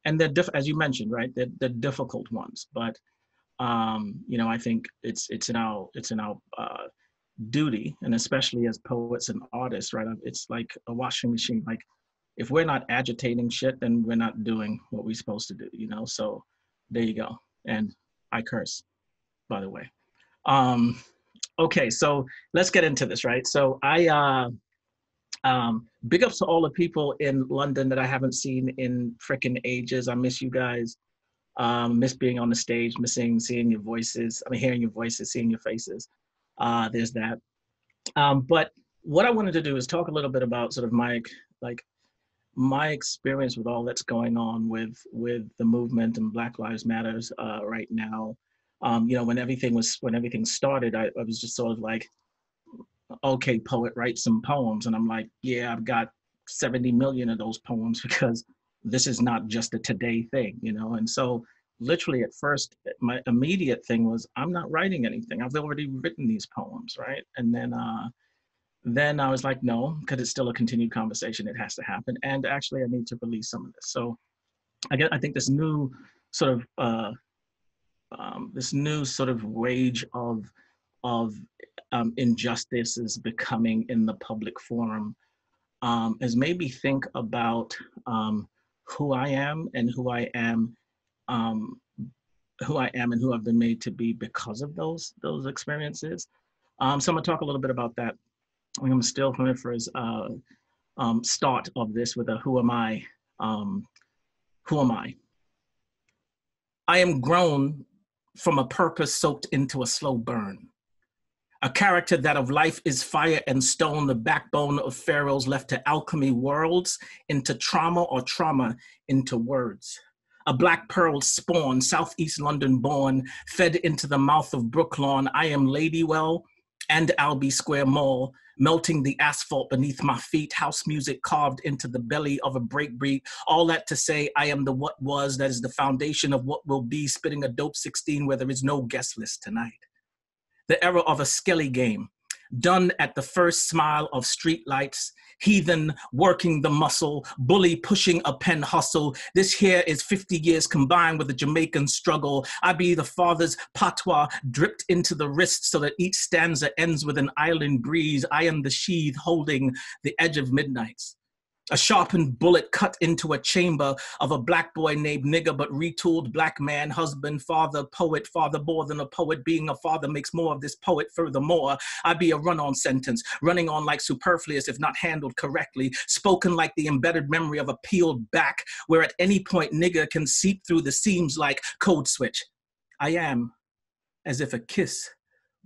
And they're as you mentioned, right? They're difficult ones, but you know, I think it's in our duty, and especially as poets and artists, right? It's like a washing machine. Like, if we're not agitating shit, then we're not doing what we're supposed to do, you know? So there you go. And I curse, by the way. Okay, so let's get into this, right? So big ups to all the people in London that I haven't seen in frickin' ages. I miss you guys. Miss being on the stage, seeing your voices. I mean, hearing your voices, seeing your faces. There's that. But what I wanted to do is talk a little bit about sort of my experience with all that's going on with the movement and Black Lives Matters right now. You know, when everything started, I was just sort of like, okay, poet, write some poems. And I'm like, yeah, I've got 70 million of those poems, because this is not just a today thing, you know? And so literally at first, my immediate thing was, I'm not writing anything. I've already written these poems, right? And then I was like, no, because it's still a continued conversation. It has to happen. And actually, I need to release some of this. So I think this new sort of rage of injustice is becoming in the public forum, has made me think about who I am and who I am and who I've been made to be because of those experiences. So I'm gonna talk a little bit about that. I'm gonna steal from Ifrah's start of this with a who am I? Who am I? I am grown from a purpose soaked into a slow burn. A character that of life is fire and stone, the backbone of pharaohs left to alchemy worlds, into trauma or trauma into words. A black pearl spawn, Southeast London born, fed into the mouth of Brooklawn. I am Ladywell and Albee Square Mall, melting the asphalt beneath my feet, house music carved into the belly of a breakbeat. All that to say, I am the what was, that is the foundation of what will be, spitting a dope 16 where there is no guest list tonight. The era of a skelly game, done at the first smile of street lights, heathen working the muscle, bully pushing a pen hustle. This here is 50 years combined with a Jamaican struggle. I be the father's patois dripped into the wrist so that each stanza ends with an island breeze. I am the sheath holding the edge of midnights. A sharpened bullet cut into a chamber of a black boy named nigger, but retooled black man, husband, father, poet, father more than a poet. Being a father makes more of this poet. Furthermore, I be a run-on sentence, running on like superfluous if not handled correctly, spoken like the embedded memory of a peeled back, where at any point nigger can seep through the seams like code switch. I am as if a kiss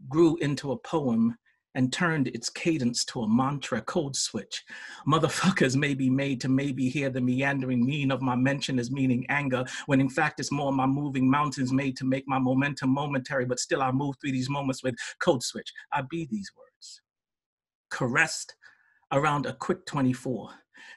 grew into a poem and turned its cadence to a mantra, code switch. Motherfuckers may be made to maybe hear the meandering mean of my mention as meaning anger, when in fact it's more my moving mountains made to make my momentum momentary, but still I move through these moments with code switch. I be these words. Caressed around a quick 24.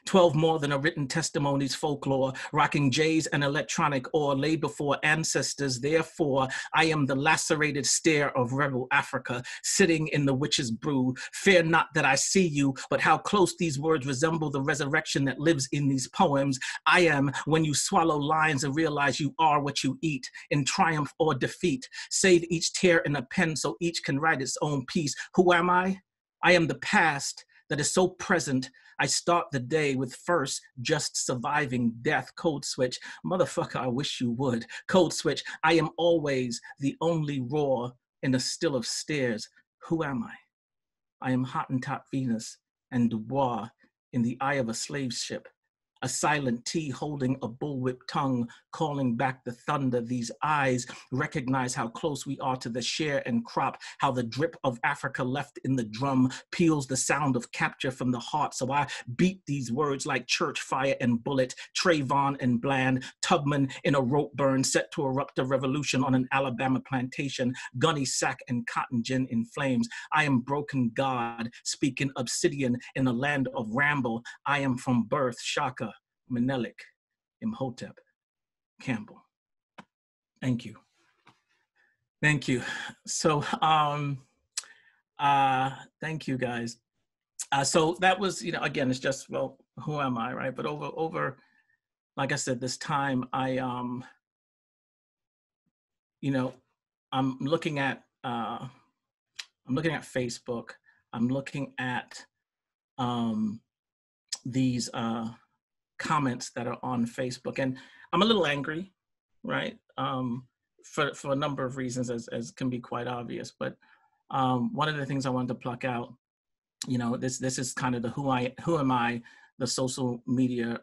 12 more than a written testimony's folklore, rocking J's and electronic ore laid before ancestors. Therefore, I am the lacerated stare of rebel Africa, sitting in the witch's brew. Fear not that I see you, but how close these words resemble the resurrection that lives in these poems. I am when you swallow lines and realize you are what you eat, in triumph or defeat. Save each tear in a pen so each can write its own piece. Who am I? I am the past that is so present. I start the day with first just surviving death. Code switch. Motherfucker, I wish you would. Code switch. I am always the only roar in the still of stairs. Who am I? I am Hottentot Venus and Dubois in the eye of a slave ship. A silent T holding a bullwhip tongue, calling back the thunder. These eyes recognize how close we are to the share and crop, how the drip of Africa left in the drum peels the sound of capture from the heart. So I beat these words like church fire and bullet, Trayvon and Bland, Tubman in a rope burn set to erupt a revolution on an Alabama plantation, gunny sack and cotton gin in flames. I am broken God, speaking obsidian in a land of ramble. I am from birth, Tshaka, Menelik, Imhotep, Campbell. Thank you. Thank you. So, thank you guys. So that was, you know, again, it's just, well, who am I, right? But over, like I said, this time I, you know, I'm looking at Facebook. I'm looking at these comments that are on Facebook, and I'm a little angry, right? For a number of reasons, as can be quite obvious. But one of the things I wanted to pluck out, you know, this is kind of the who am I, the social media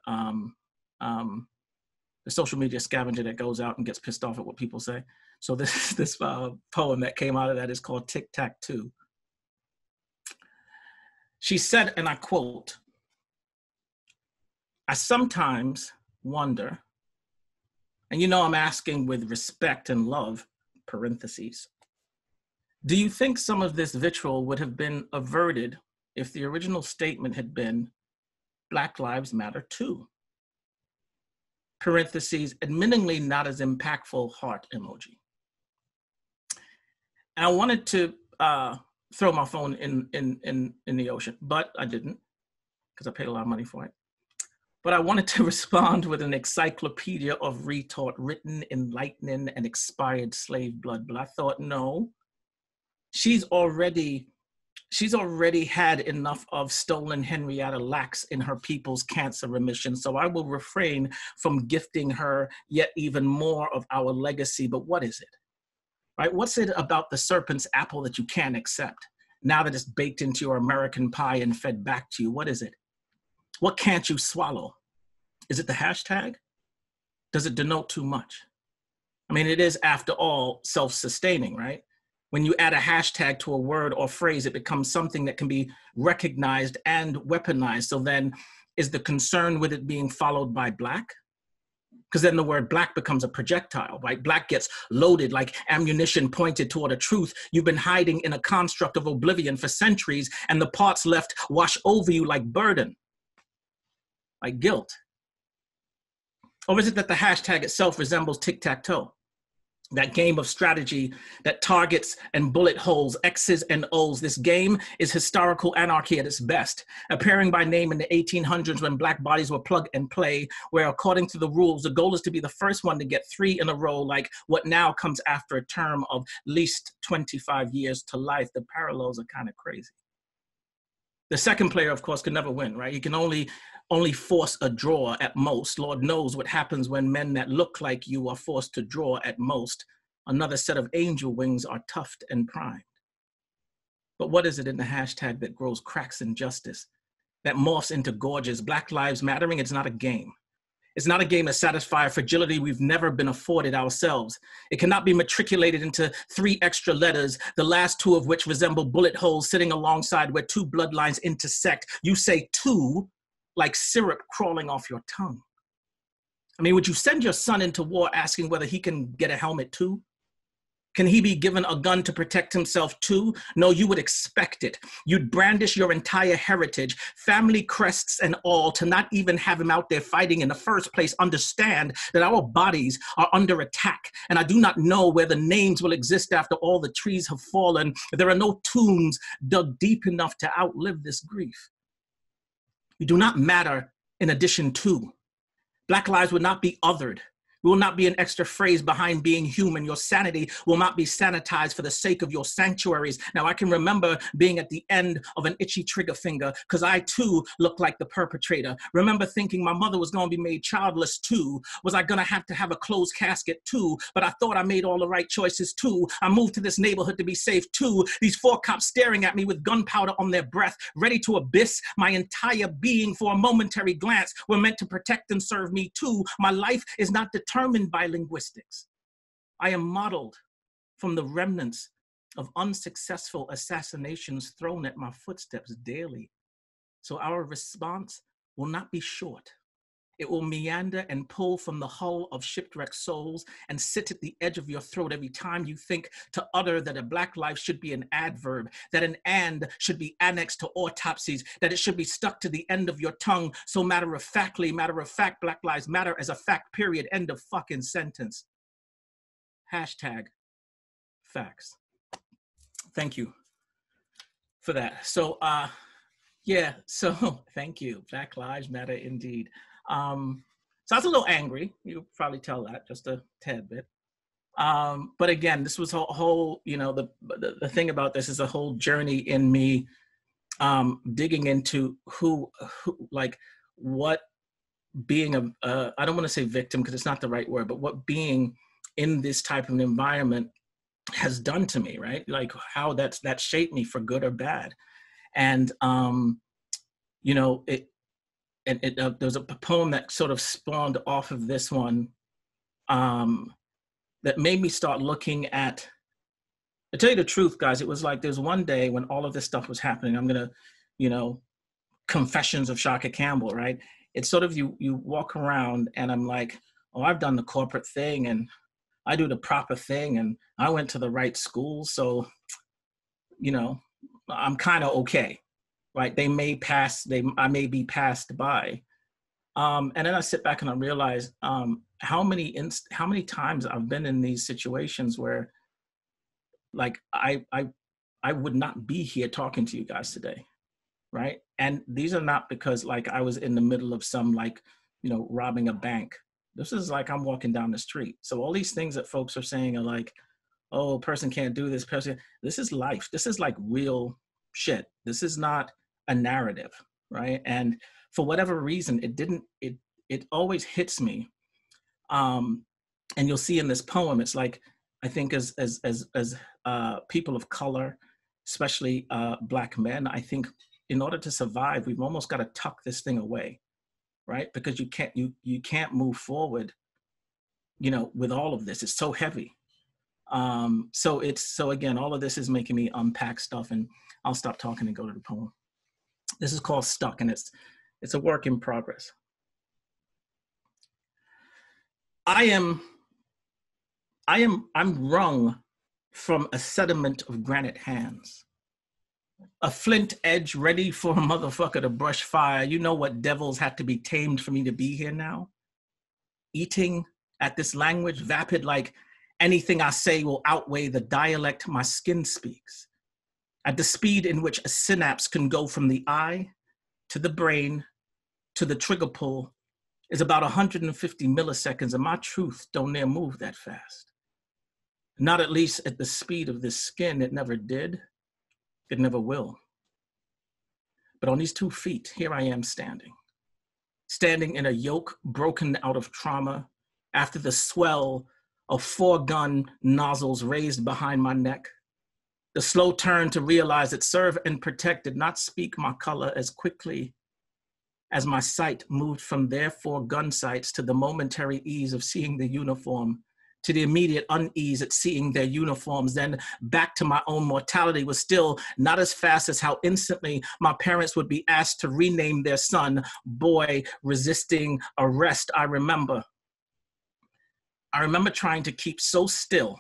scavenger that goes out and gets pissed off at what people say. So this poem that came out of that is called Tic Tac Two. She said, and I quote, "I sometimes wonder," and you know I'm asking with respect and love, parentheses, "do you think some of this vitriol would have been averted if the original statement had been Black Lives Matter too?" Parentheses, admittingly not as impactful heart emoji. And I wanted to throw my phone in the ocean, but I didn't, because I paid a lot of money for it. But I wanted to respond with an encyclopedia of retort written in lightning and expired slave blood. But I thought, no, she's already had enough of stolen Henrietta Lacks in her people's cancer remission. So I will refrain from gifting her yet even more of our legacy. But what is it, right? What's it about the serpent's apple that you can't accept now that it's baked into your American pie and fed back to you? What is it? What can't you swallow? Is it the hashtag? Does it denote too much? I mean, it is, after all, self-sustaining, right? When you add a hashtag to a word or phrase, it becomes something that can be recognized and weaponized. So then, is the concern with it being followed by Black? Because then the word Black becomes a projectile, right? Black gets loaded like ammunition pointed toward a truth you've been hiding in a construct of oblivion for centuries, and the parts left wash over you like burden, like guilt. Or is it that the hashtag itself resembles tic-tac-toe, that game of strategy that targets and bullet holes, X's and O's? This game is historical anarchy at its best, appearing by name in the 1800s when Black bodies were plug and play, where according to the rules, the goal is to be the first one to get 3 in a row, like what now comes after a term of least 25 years to life. The parallels are kind of crazy. The second player, of course, can never win, right? He can only force a draw at most. Lord knows what happens when men that look like you are forced to draw at most. Another set of angel wings are tufted and primed. But what is it in the hashtag that grows cracks in justice, that morphs into gorges? Black Lives Mattering, it's not a game. It's not a game to satisfy a fragility we've never been afforded ourselves. It cannot be matriculated into 3 extra letters, the last 2 of which resemble bullet holes sitting alongside where 2 bloodlines intersect. You say 2 like syrup crawling off your tongue. I mean, would you send your son into war asking whether he can get a helmet too? Can he be given a gun to protect himself too? No, you would expect it. You'd brandish your entire heritage, family crests and all, to not even have him out there fighting in the first place. Understand that our bodies are under attack, and I do not know where the names will exist after all the trees have fallen. There are no tombs dug deep enough to outlive this grief. You do not matter in addition to. Black lives would not be othered. We will not be an extra phrase behind being human. Your sanity will not be sanitized for the sake of your sanctuaries. Now, I can remember being at the end of an itchy trigger finger because I too looked like the perpetrator. Remember thinking my mother was going to be made childless too. Was I going to have a closed casket too? But I thought I made all the right choices too. I moved to this neighborhood to be safe too. These 4 cops staring at me with gunpowder on their breath, ready to abyss my entire being for a momentary glance, were meant to protect and serve me too. My life is not determined by linguistics. I am modeled from the remnants of unsuccessful assassinations thrown at my footsteps daily. So our response will not be short. It will meander and pull from the hull of shipwrecked souls and sit at the edge of your throat every time you think to utter that a Black life should be an adverb, that an and should be annexed to autopsies, that it should be stuck to the end of your tongue. So matter of fact, Black Lives Matter as a fact, period, end of fucking sentence. Hashtag facts. Thank you for that. So, yeah, so thank you. Black Lives Matter indeed. So I was a little angry. You could probably tell that just a tad bit. But again, this was a whole, you know, the thing about this is a whole journey in me digging into who like what being I don't want to say victim because it's not the right word, but what being in this type of environment has done to me, right? Like how that shaped me for good or bad. And, you know, there's a poem that sort of spawned off of this one that made me start looking at, to tell you the truth, guys, it was like there's one day when all of this stuff was happening. I'm gonna, you know, confessions of Tshaka Campbell, right? It's sort of you walk around and I'm like, oh, I've done the corporate thing and I do the proper thing and I went to the right school. So, you know, I'm kind of okay. Right, I may be passed by, and then I sit back and I realize how many times I've been in these situations where, like, I would not be here talking to you guys today, right? And these are not because like I was in the middle of some like, you know, robbing a bank. This is like I'm walking down the street. So all these things that folks are saying are like, oh, person can't do this. This is life. This is like real shit. This is not a narrative, right? And for whatever reason, it always hits me. And you'll see in this poem, it's like, I think as people of color, especially Black men, I think in order to survive, we've almost got to tuck this thing away, right? Because you can't move forward, you know, with all of this. It's so heavy. So again, all of this is making me unpack stuff, and I'll stop talking and go to the poem. This is called Stuck, and it's a work in progress. I'm wrung from a sediment of granite hands, a flint edge ready for a motherfucker to brush fire. You know what devils had to be tamed for me to be here now? Eating at this language, vapid like anything I say will outweigh the dialect my skin speaks. At the speed in which a synapse can go from the eye to the brain to the trigger pull is about 150 milliseconds, and my truth don't near move that fast. Not at least at the speed of this skin. It never did. It never will. But on these 2 feet, here I am standing in a yoke broken out of trauma after the swell of 4 gun nozzles raised behind my neck. The slow turn to realize that serve and protect did not speak my color as quickly as my sight moved from their 4 gun sights to the momentary ease of seeing the uniform, to the immediate unease at seeing their uniforms, then back to my own mortality was still not as fast as how instantly my parents would be asked to rename their son, boy resisting arrest. I remember trying to keep so still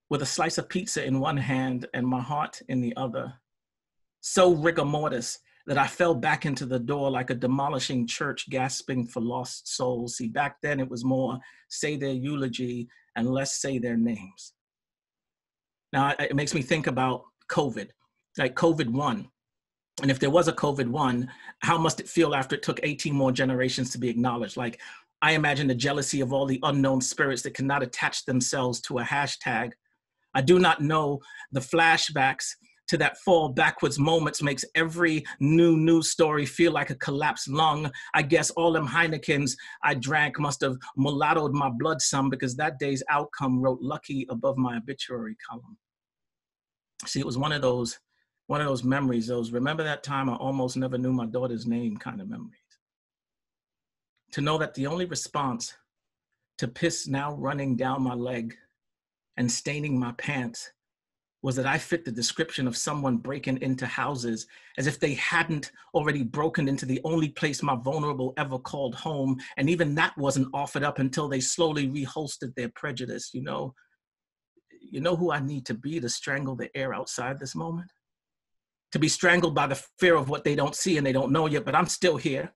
with a slice of pizza in one hand and my heart in the other, so rigor mortis that I fell back into the door like a demolishing church gasping for lost souls. See, back then it was more say their eulogy and less say their names. Now, it makes me think about COVID, like COVID-1. And if there was a COVID-1, how must it feel after it took 18 more generations to be acknowledged? Like, I imagine the jealousy of all the unknown spirits that cannot attach themselves to a hashtag. I do not know the flashbacks to that fall backwards moments makes every new news story feel like a collapsed lung. I guess all them Heinekens I drank must have mulattoed my blood some, because that day's outcome wrote lucky above my obituary column. See, it was one of those memories, those remember that time I almost never knew my daughter's name kind of memories. To know that the only response to piss now running down my leg and staining my pants was that I fit the description of someone breaking into houses as if they hadn't already broken into the only place my vulnerable ever called home. And even that wasn't offered up until they slowly reholstered their prejudice. You know who I need to be to strangle the air outside this moment? To be strangled by the fear of what they don't see and they don't know yet, but I'm still here.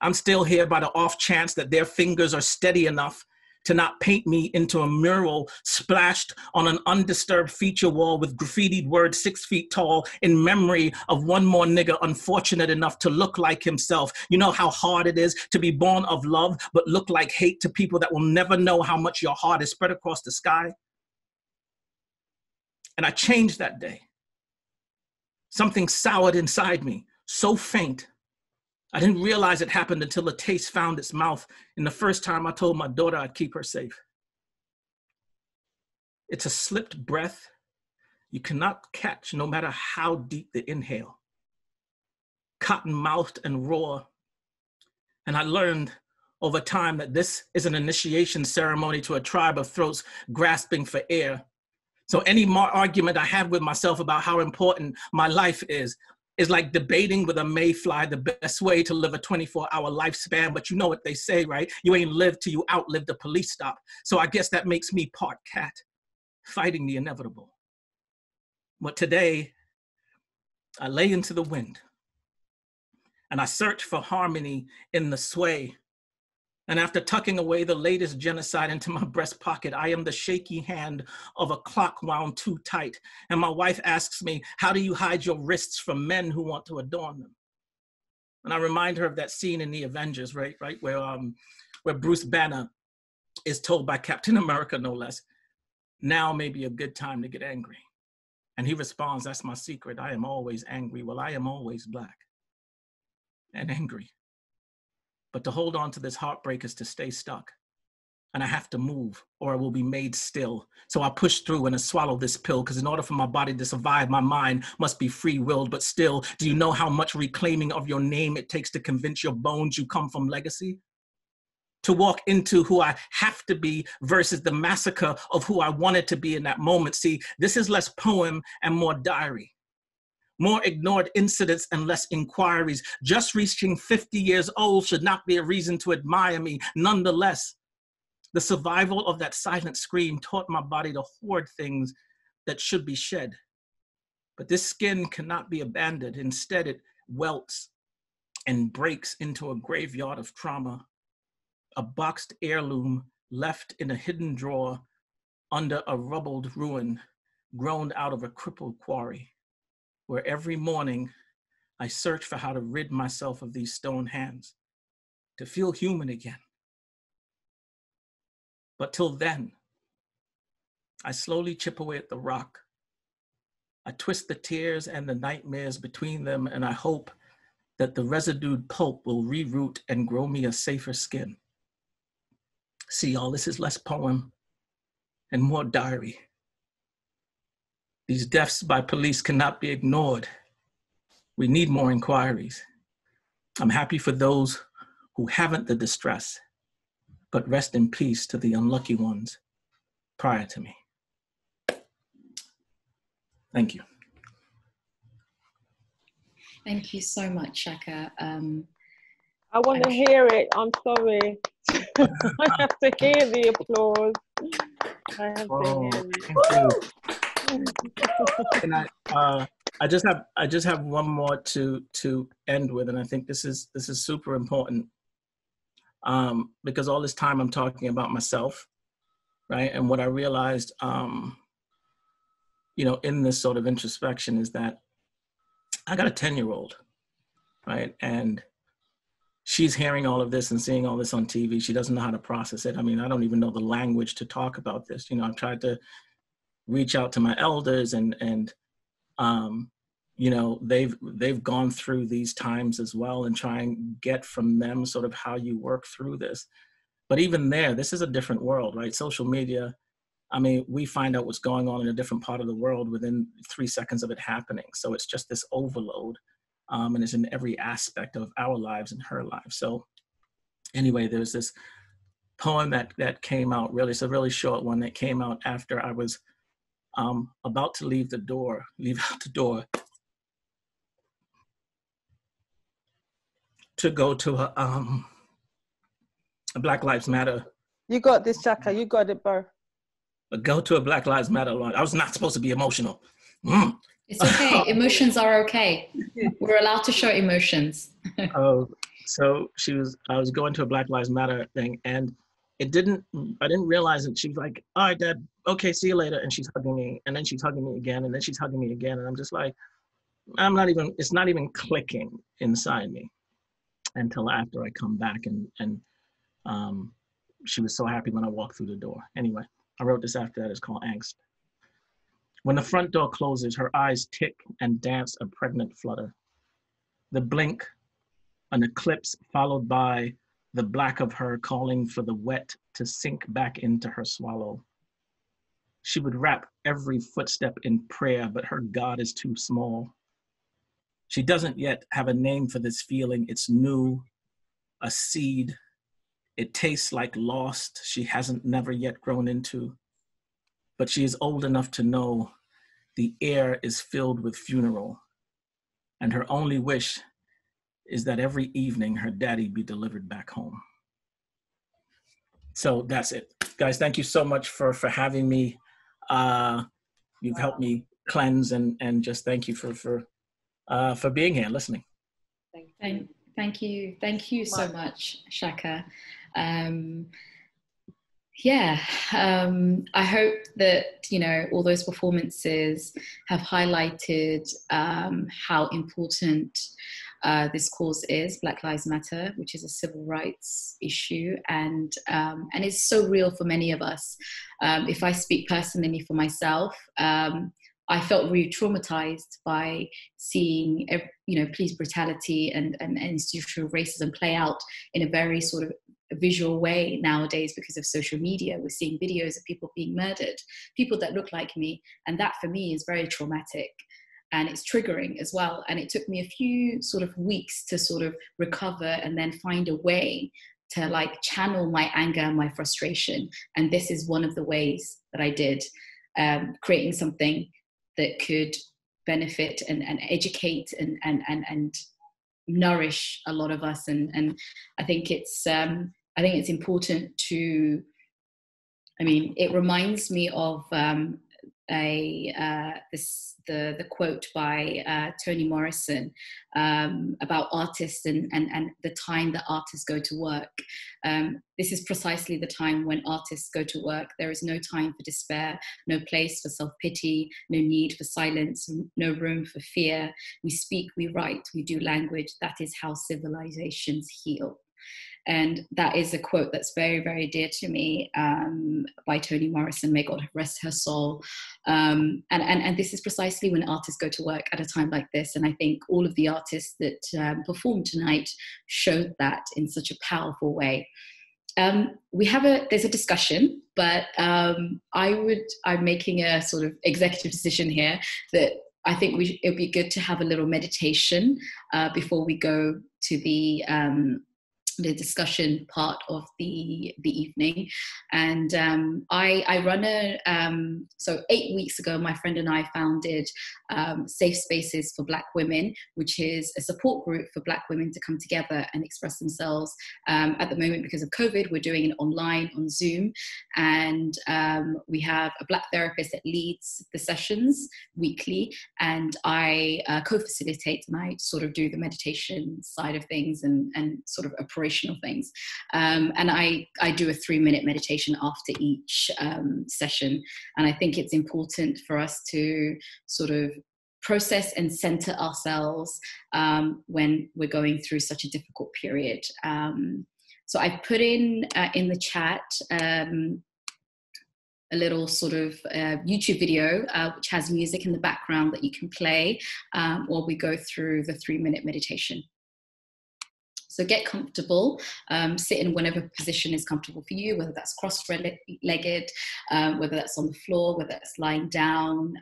I'm still here by the off chance that their fingers are steady enough to not paint me into a mural splashed on an undisturbed feature wall with graffitied words 6 feet tall in memory of one more nigga unfortunate enough to look like himself. You know how hard it is to be born of love but look like hate to people that will never know how much your heart is spread across the sky? And I changed that day. Something soured inside me, so faint I didn't realize it happened until the taste found its mouth, and the first time I told my daughter I'd keep her safe. It's a slipped breath you cannot catch no matter how deep the inhale. Cotton-mouthed and raw. And I learned over time that this is an initiation ceremony to a tribe of throats grasping for air. So any more argument I have with myself about how important my life is like debating with a mayfly the best way to live a 24-hour lifespan. But you know what they say, right? You ain't lived till you outlive the police stop. So I guess that makes me part cat, fighting the inevitable. But today, I lay into the wind and I search for harmony in the sway. And after tucking away the latest genocide into my breast pocket, I am the shaky hand of a clock wound too tight. And my wife asks me, how do you hide your wrists from men who want to adorn them? And I remind her of that scene in The Avengers, right, where Bruce Banner is told by Captain America, no less, now may be a good time to get angry. And he responds, that's my secret. I am always angry. Well, I am always Black and angry. But to hold on to this heartbreak is to stay stuck. And I have to move or I will be made still. So I push through and I swallow this pill, because in order for my body to survive, my mind must be free-willed. But still, do you know how much reclaiming of your name it takes to convince your bones you come from legacy? To walk into who I have to be versus the massacre of who I wanted to be in that moment. See, this is less poem and more diary. More ignored incidents and less inquiries. Just reaching 50 years old should not be a reason to admire me. Nonetheless, the survival of that silent scream taught my body to hoard things that should be shed. But this skin cannot be abandoned. Instead, it welts and breaks into a graveyard of trauma, a boxed heirloom left in a hidden drawer under a rubbled ruin grown out of a crippled quarry, where every morning I search for how to rid myself of these stone hands, to feel human again. But till then, I slowly chip away at the rock I twist the tears and the nightmares between them, and I hope that the residued pulp will reroot and grow me a safer skin. See, all this is less poem and more diary. These deaths by police cannot be ignored. We need more inquiries. I'm happy for those who haven't the distress, but rest in peace to the unlucky ones prior to me. Thank you. Thank you so much, Tshaka. I want to hear it. I'm sorry. I have to hear the applause. I have to hear it. And I just have one more to end with, and I think this is super important, because all this time I'm talking about myself, right? And what I realized, you know, in this sort of introspection is that I got a 10-year-old, right? And she's hearing all of this and seeing all this on TV. She doesn't know how to process it. I mean, I don't even know the language to talk about this. You know, I've tried to reach out to my elders and you know, they've gone through these times as well, and try and get from them sort of how you work through this. But even there, this is a different world, right? Social media, I mean, we find out what's going on in a different part of the world within 3 seconds of it happening. So it's just this overload, and it's in every aspect of our lives and her life. So anyway, there's this poem that came out, really, it's a really short one that came out after I was about to leave out the door to go to a Black Lives Matter. You got this, Tshaka. You got it, bro. Go to a Black Lives Matter launch. I was not supposed to be emotional. It's okay. Emotions are okay. We're allowed to show emotions. So I was going to a Black Lives Matter thing, and I didn't realize it. She was like, all right, Dad, okay, see you later. And she's hugging me, and then she's hugging me again, and then she's hugging me again. And I'm just like, it's not even clicking inside me until after I come back, and she was so happy when I walked through the door. Anyway, I wrote this after that. It's called Angst. When the front door closes, her eyes tick and dance a pregnant flutter. The blink, an eclipse followed by the black of her calling for the wet to sink back into her swallow. She would wrap every footstep in prayer, but her God is too small. She doesn't yet have a name for this feeling. It's new, a seed. It tastes like lost. She hasn't never yet grown into, but she is old enough to know the air is filled with funeral. And her only wish is that every evening her daddy be delivered back home. So that's it. Guys, thank you so much for having me. You've helped me cleanse, and just thank you for being here and listening. Thank you so much, Tshaka. I hope that, you know, all those performances have highlighted how important this cause is, Black Lives Matter, which is a civil rights issue, and it's so real for many of us. If I speak personally for myself, I felt really traumatized by seeing, you know, police brutality and institutional racism play out in a very sort of visual way nowadays because of social media. We're seeing videos of people being murdered, people that look like me, and that for me is very traumatic. And it's triggering as well. And it took me a few sort of weeks to sort of recover and then find a way to like channel my anger and my frustration. And this is one of the ways that I did, creating something that could benefit and educate and nourish a lot of us. And I think it's important to, I mean, it reminds me of the quote by Toni Morrison about artists and the time that artists go to work. This is precisely the time when artists go to work. There is no time for despair, no place for self-pity, no need for silence, no room for fear. We speak, we write, we do language. That is how civilizations heal. And that is a quote that's very, very dear to me, by Toni Morrison, may God rest her soul. And this is precisely when artists go to work at a time like this. And I think all of the artists that performed tonight showed that in such a powerful way. There's a discussion, but I'm making a sort of executive decision here that I think it would be good to have a little meditation before we go to the discussion part of the evening. And I run so 8 weeks ago, my friend and I founded Safe Spaces for Black Women, which is a support group for Black women to come together and express themselves. At the moment, because of COVID, we're doing it online on Zoom, and we have a Black therapist that leads the sessions weekly, and I co-facilitate, and I sort of do the meditation side of things and sort of operational things. And I do a 3-minute meditation after each session. And I think it's important for us to sort of process and center ourselves when we're going through such a difficult period. So I've put in the chat a little sort of YouTube video, which has music in the background that you can play while we go through the 3-minute meditation. So get comfortable, sit in whatever position is comfortable for you, whether that's cross-legged, whether that's on the floor, whether that's lying down.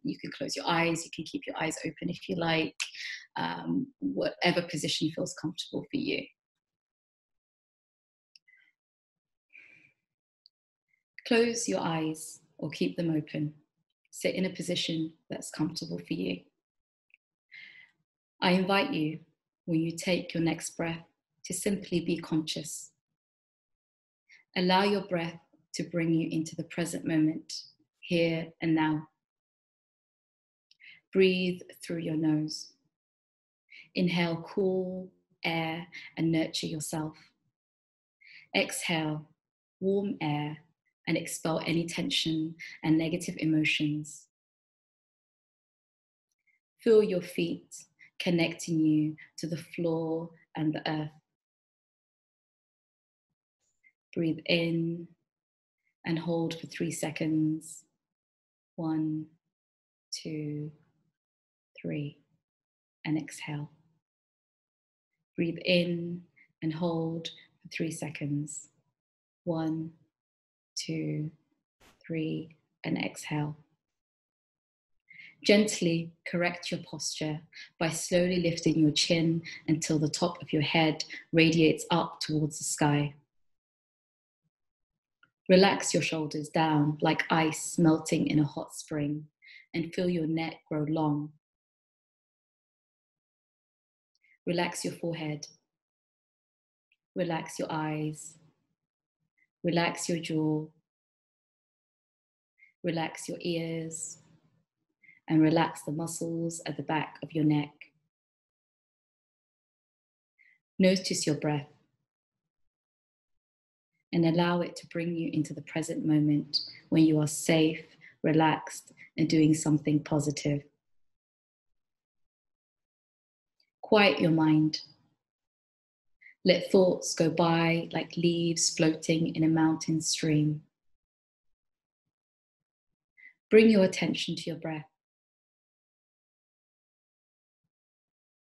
You can close your eyes, you can keep your eyes open if you like, whatever position feels comfortable for you. Close your eyes or keep them open. Sit in a position that's comfortable for you. I invite you, when you take your next breath, to simply be conscious. Allow your breath to bring you into the present moment, here and now. Breathe through your nose. Inhale cool air and nurture yourself. Exhale warm air and expel any tension and negative emotions. Feel your feet connecting you to the floor and the earth. Breathe in and hold for 3 seconds. 1, 2, 3, and exhale. Breathe in and hold for 3 seconds. 1, 2, 3, and exhale. Gently correct your posture by slowly lifting your chin until the top of your head radiates up towards the sky. Relax your shoulders down like ice melting in a hot spring, and feel your neck grow long. Relax your forehead. Relax your eyes. Relax your jaw. Relax your ears. And relax the muscles at the back of your neck. Notice your breath and allow it to bring you into the present moment when you are safe, relaxed, and doing something positive. Quiet your mind. Let thoughts go by like leaves floating in a mountain stream. Bring your attention to your breath.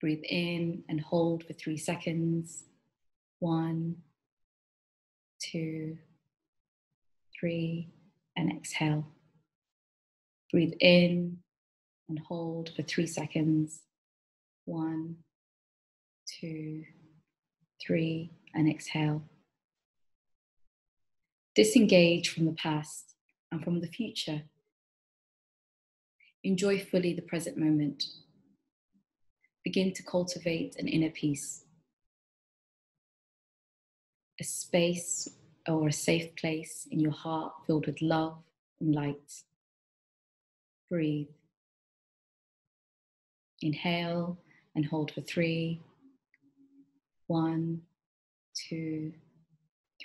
Breathe in and hold for 3 seconds. 1, 2, 3, and exhale. Breathe in and hold for 3 seconds. 1, 2, 3, and exhale. Disengage from the past and from the future. Enjoy fully the present moment. Begin to cultivate an inner peace. A space or a safe place in your heart filled with love and light. Breathe. Inhale and hold for 3. 1, 2,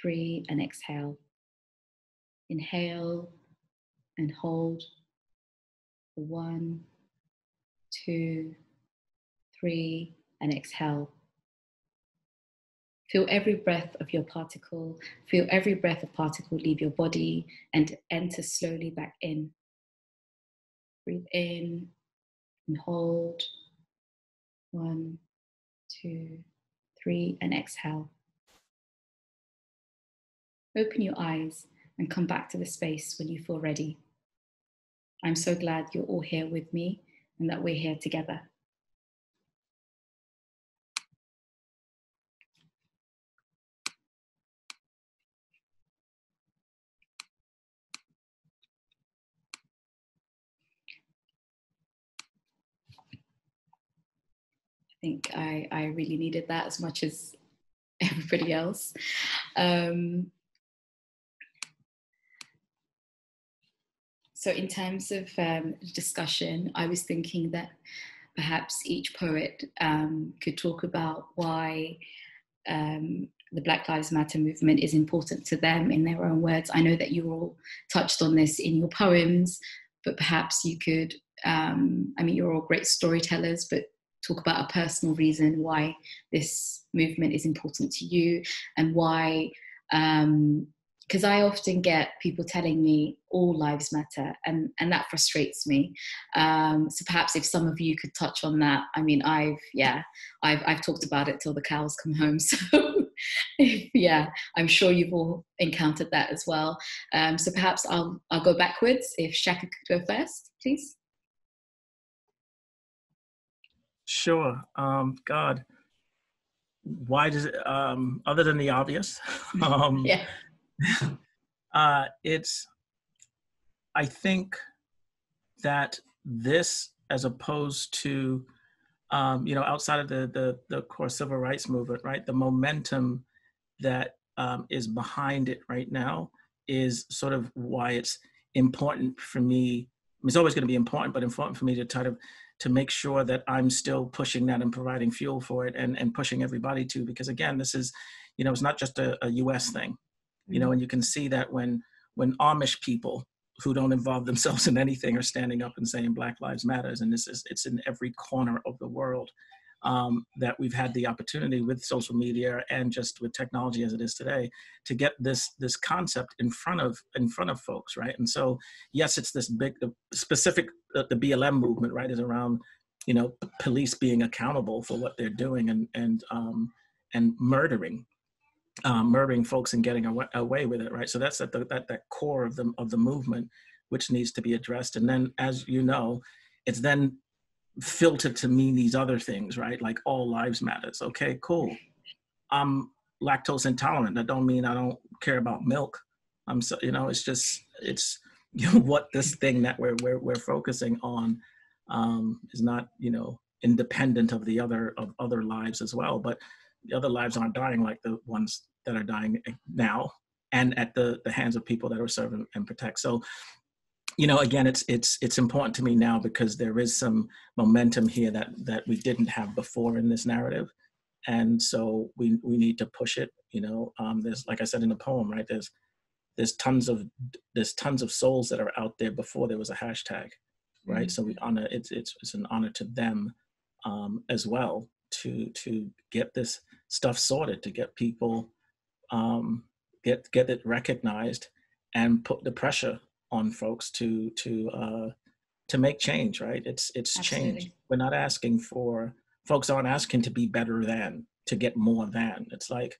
3, and exhale. Inhale and hold for 1, 2, 3, and exhale. Feel every breath of your particle. Feel every breath of particle leave your body and enter slowly back in. Breathe in and hold. 1, 2, 3, and exhale. Open your eyes and come back to the space when you feel ready. I'm so glad you're all here with me and that we're here together. I think I really needed that as much as everybody else. So in terms of discussion, I was thinking that perhaps each poet could talk about why the Black Lives Matter movement is important to them in their own words. I know that you all touched on this in your poems, but perhaps you could, I mean, you're all great storytellers, but talk about a personal reason why this movement is important to you and why, because I often get people telling me all lives matter, and that frustrates me. So perhaps if some of you could touch on that. I mean, I've talked about it till the cows come home. So yeah, I'm sure you've all encountered that as well. So perhaps I'll go backwards. If Tshaka could go first, please. Sure. God, why does it, other than the obvious, Yeah. I think that this, as opposed to, outside of the core civil rights movement, right, the momentum that is behind it right now is sort of why it's important for me. It's always going to be important, but important for me to try to make sure that I'm still pushing that and providing fuel for it and pushing everybody to, because again, this is, it's not just a US thing, and you can see that when Amish people who don't involve themselves in anything are standing up and saying Black Lives Matters, and it's in every corner of the world, that we've had the opportunity with social media and just with technology as it is today to get this concept in front of folks, right? And so yes, it's this big specific the BLM movement, right, is around police being accountable for what they're doing and murdering folks and getting away with it, right? So that's at that core of the movement, which needs to be addressed. And then, as you know, it's then filtered to mean these other things, right? Like all lives matters. Okay, cool. I'm lactose intolerant. That don't mean I don't care about milk. It's what this thing that we're focusing on is not, independent of the other lives as well. But the other lives aren't dying like the ones that are dying now and at the hands of people that are serve and protect. So, again, it's important to me now because there is some momentum here that we didn't have before in this narrative. And so we need to push it, there's, like I said in the poem, right, there's tons of souls that are out there before there was a hashtag, right? So we honor, it's an honor to them as well to get this stuff sorted, to get people get it recognized and put the pressure on folks to make change, right? It's Absolutely. change. We're not asking folks aren't asking to be better than, to get more than. It's like,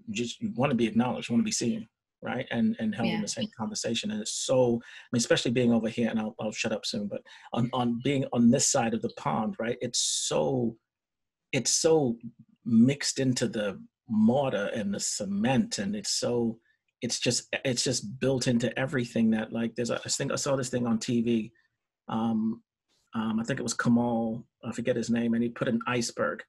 you want to be acknowledged, you want to be seen, right? And held in the same conversation. And it's so, especially being over here, and I'll shut up soon, but on being on this side of the pond, right? It's so mixed into the mortar and the cement, and it's just built into everything that, like, I saw this thing on TV. I think it was Kamal, I forget his name, and he put an iceberg,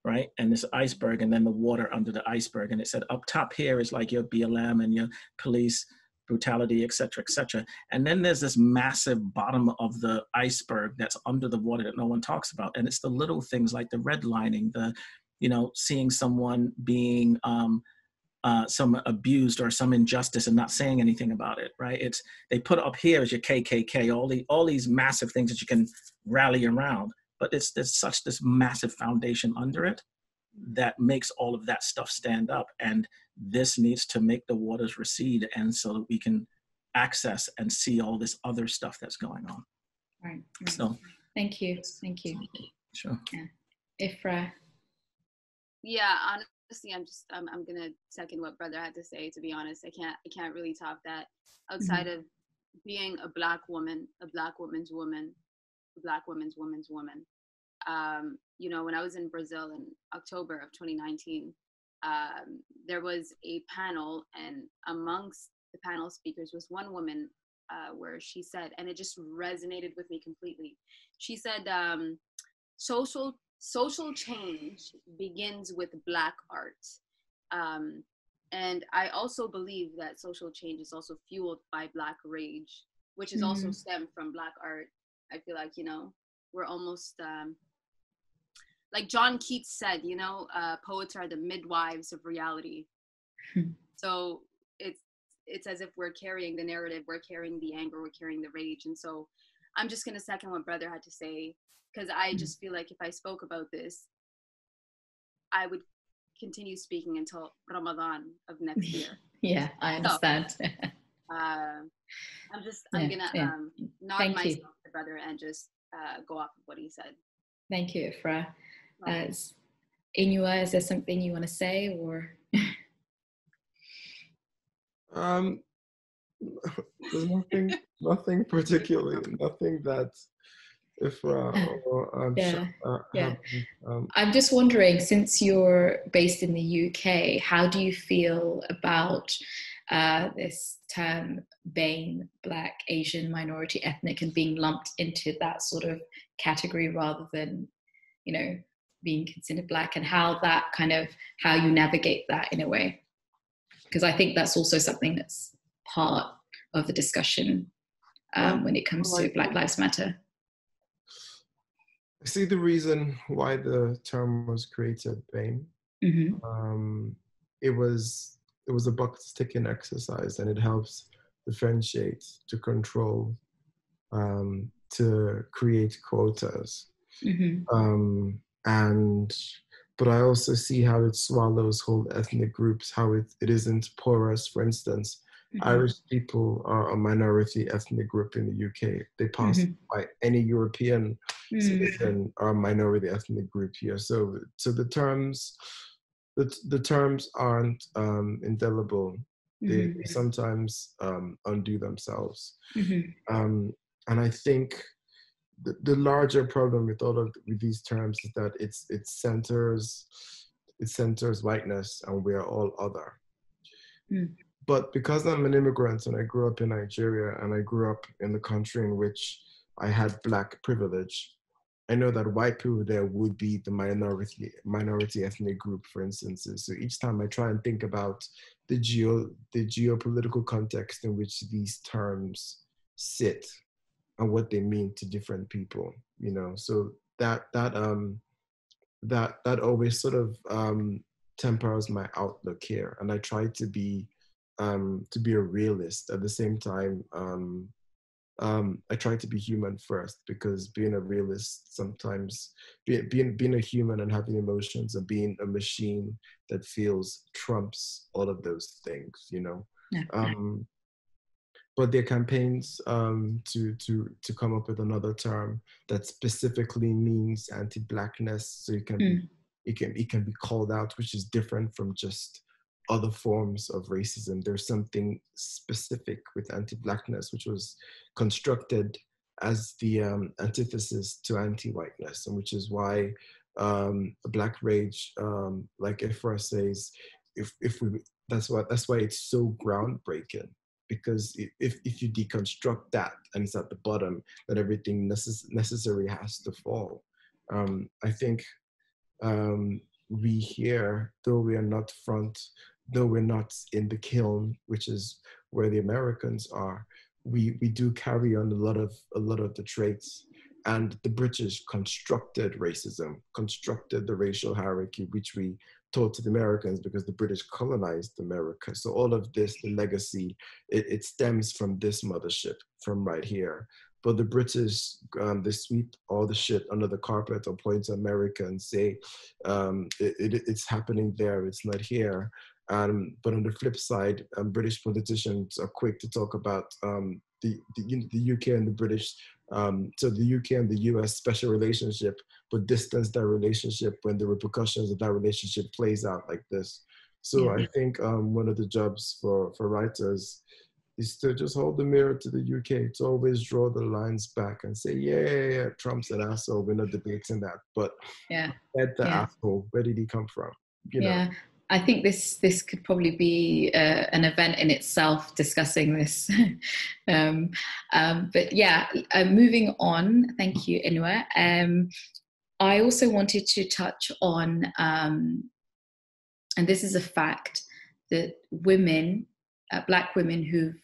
right? And this iceberg, and then the water under the iceberg. And it said, up top here is like your BLM and your police brutality, et cetera, and then there's this massive bottom of the iceberg that's under the water that no one talks about. And it's the little things like the redlining, the seeing someone being some abused or some injustice and not saying anything about it, right? They put up here as your KKK, all these massive things that you can rally around, but there's such this massive foundation under it that makes all of that stuff stand up. And this needs to make the waters recede, and so that we can access and see all this other stuff that's going on. Right. So thank you. Sure. Yeah. Ifrah. Yeah, honestly, I'm gonna second what brother had to say. To be honest, I can't really top that. Outside of being a Black woman, a Black woman's woman, a Black woman's woman. You know, when I was in Brazil in October of 2019, there was a panel, and amongst the panel speakers was one woman where she said, and it just resonated with me completely. She said, social change begins with Black art. And I also believe that social change is also fueled by Black rage, which is also stemmed from Black art. I feel like, you know, we're almost, like John Keats said, you know, poets are the midwives of reality. So it's as if we're carrying the narrative, we're carrying the anger, we're carrying the rage. And so I'm just going to second what brother had to say, because I just feel like if I spoke about this, I would continue speaking until Ramadan of next year. Yeah, I understand. So, I'm gonna nod myself to brother and just go off of what he said. Thank you, Ifrah. Inua, is there something you want to say, or? There's nothing particularly, nothing that Ifrah or I'm just wondering, since you're based in the UK, how do you feel about this term BAME, Black, Asian, Minority, Ethnic, and being lumped into that sort of category rather than, you know, being considered Black, and how you navigate that in a way? Because I think that's also something that's part of the discussion when it comes to Black Lives Matter. I see the reason why the term was created, BAME. It was a bucket-sticking exercise, and it helps differentiate, to control, to create quotas. But I also see how it swallows whole ethnic groups, how it isn't porous. For instance, Irish people are a minority ethnic group in the UK. They pass by any European citizen are a minority ethnic group here. So the terms aren't indelible. They sometimes undo themselves. And I think the larger problem with these terms is that it centers whiteness, and we are all other. But because I'm an immigrant and I grew up in Nigeria, and I grew up in the country in which I had Black privilege, I know that white people there would be the minority ethnic group, for instance. So each time I try and think about the geopolitical context in which these terms sit and what they mean to different people, you know. So that always sort of tempers my outlook here, and I try to be a realist at the same time. I try to be human first, because being a realist sometimes, being a human and having emotions and being a machine that feels trumps all of those things, you know. But there are campaigns to come up with another term that specifically means anti-Blackness, so it can be called out, which is different from just other forms of racism. There's something specific with anti-Blackness, which was constructed as the antithesis to anti-whiteness, and which is why Black rage, like Ifrah says, that's why it's so groundbreaking. Because if you deconstruct that and it's at the bottom, then everything necessary has to fall. I think we here, though we are not though we're not in the kiln, which is where the Americans are, we do carry on a lot of the traits. And the British constructed racism, constructed the racial hierarchy, which we taught to the Americans because the British colonized America. So all of this, the legacy, it stems from this mothership, from right here. but the British, they sweep all the shit under the carpet or point to America and say, it's happening there, it's not here. But on the flip side, British politicians are quick to talk about the UK and the British, so the UK and the US special relationship, but distance that relationship when the repercussions of that relationship plays out like this. So I think one of the jobs for writers is to just hold the mirror to the UK, to always draw the lines back and say, yeah, Trump's an asshole, we're not debating that, but the asshole, where did he come from? You know? I think this could probably be an event in itself discussing this. But yeah, moving on, thank you, Inua. I also wanted to touch on, and this is a fact, that women, Black women who've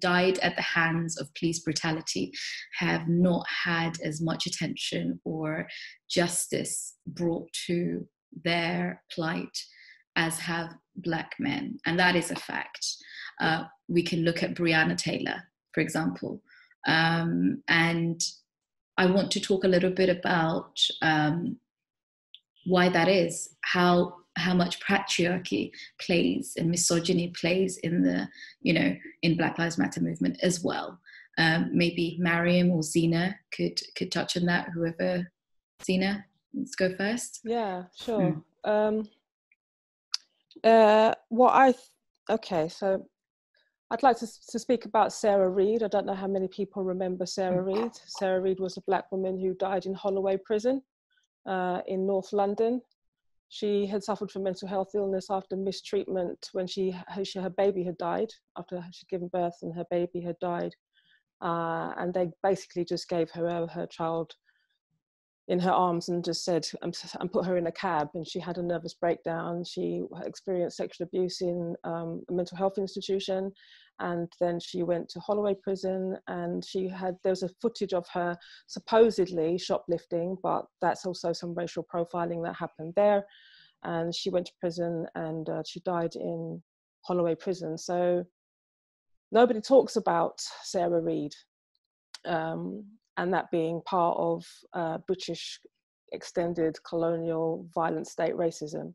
died at the hands of police brutality have not had as much attention or justice brought to their plight as have Black men, and that is a fact. We can look at Breonna Taylor, for example, and I want to talk a little bit about why that is, how much patriarchy plays and misogyny plays in the, in Black Lives Matter movement as well. Maybe MariaM or Zena could touch on that. Whoever, Zena, let's go first. Yeah, sure. So I'd like to speak about Sarah Reid. I don't know how many people remember Sarah Reid. Sarah Reid was a Black woman who died in Holloway Prison in North London. She had suffered from mental health illness after mistreatment when her baby had died, after she'd given birth and her baby had died. And they basically just gave her child in her arms and just said, and put her in a cab, and she had a nervous breakdown. She experienced sexual abuse in a mental health institution, and then she went to Holloway Prison, and there was a footage of her supposedly shoplifting, but that's also some racial profiling that happened there. And she went to prison, and she died in Holloway Prison. So nobody talks about Sarah Reid. And that being part of British extended colonial violent state racism.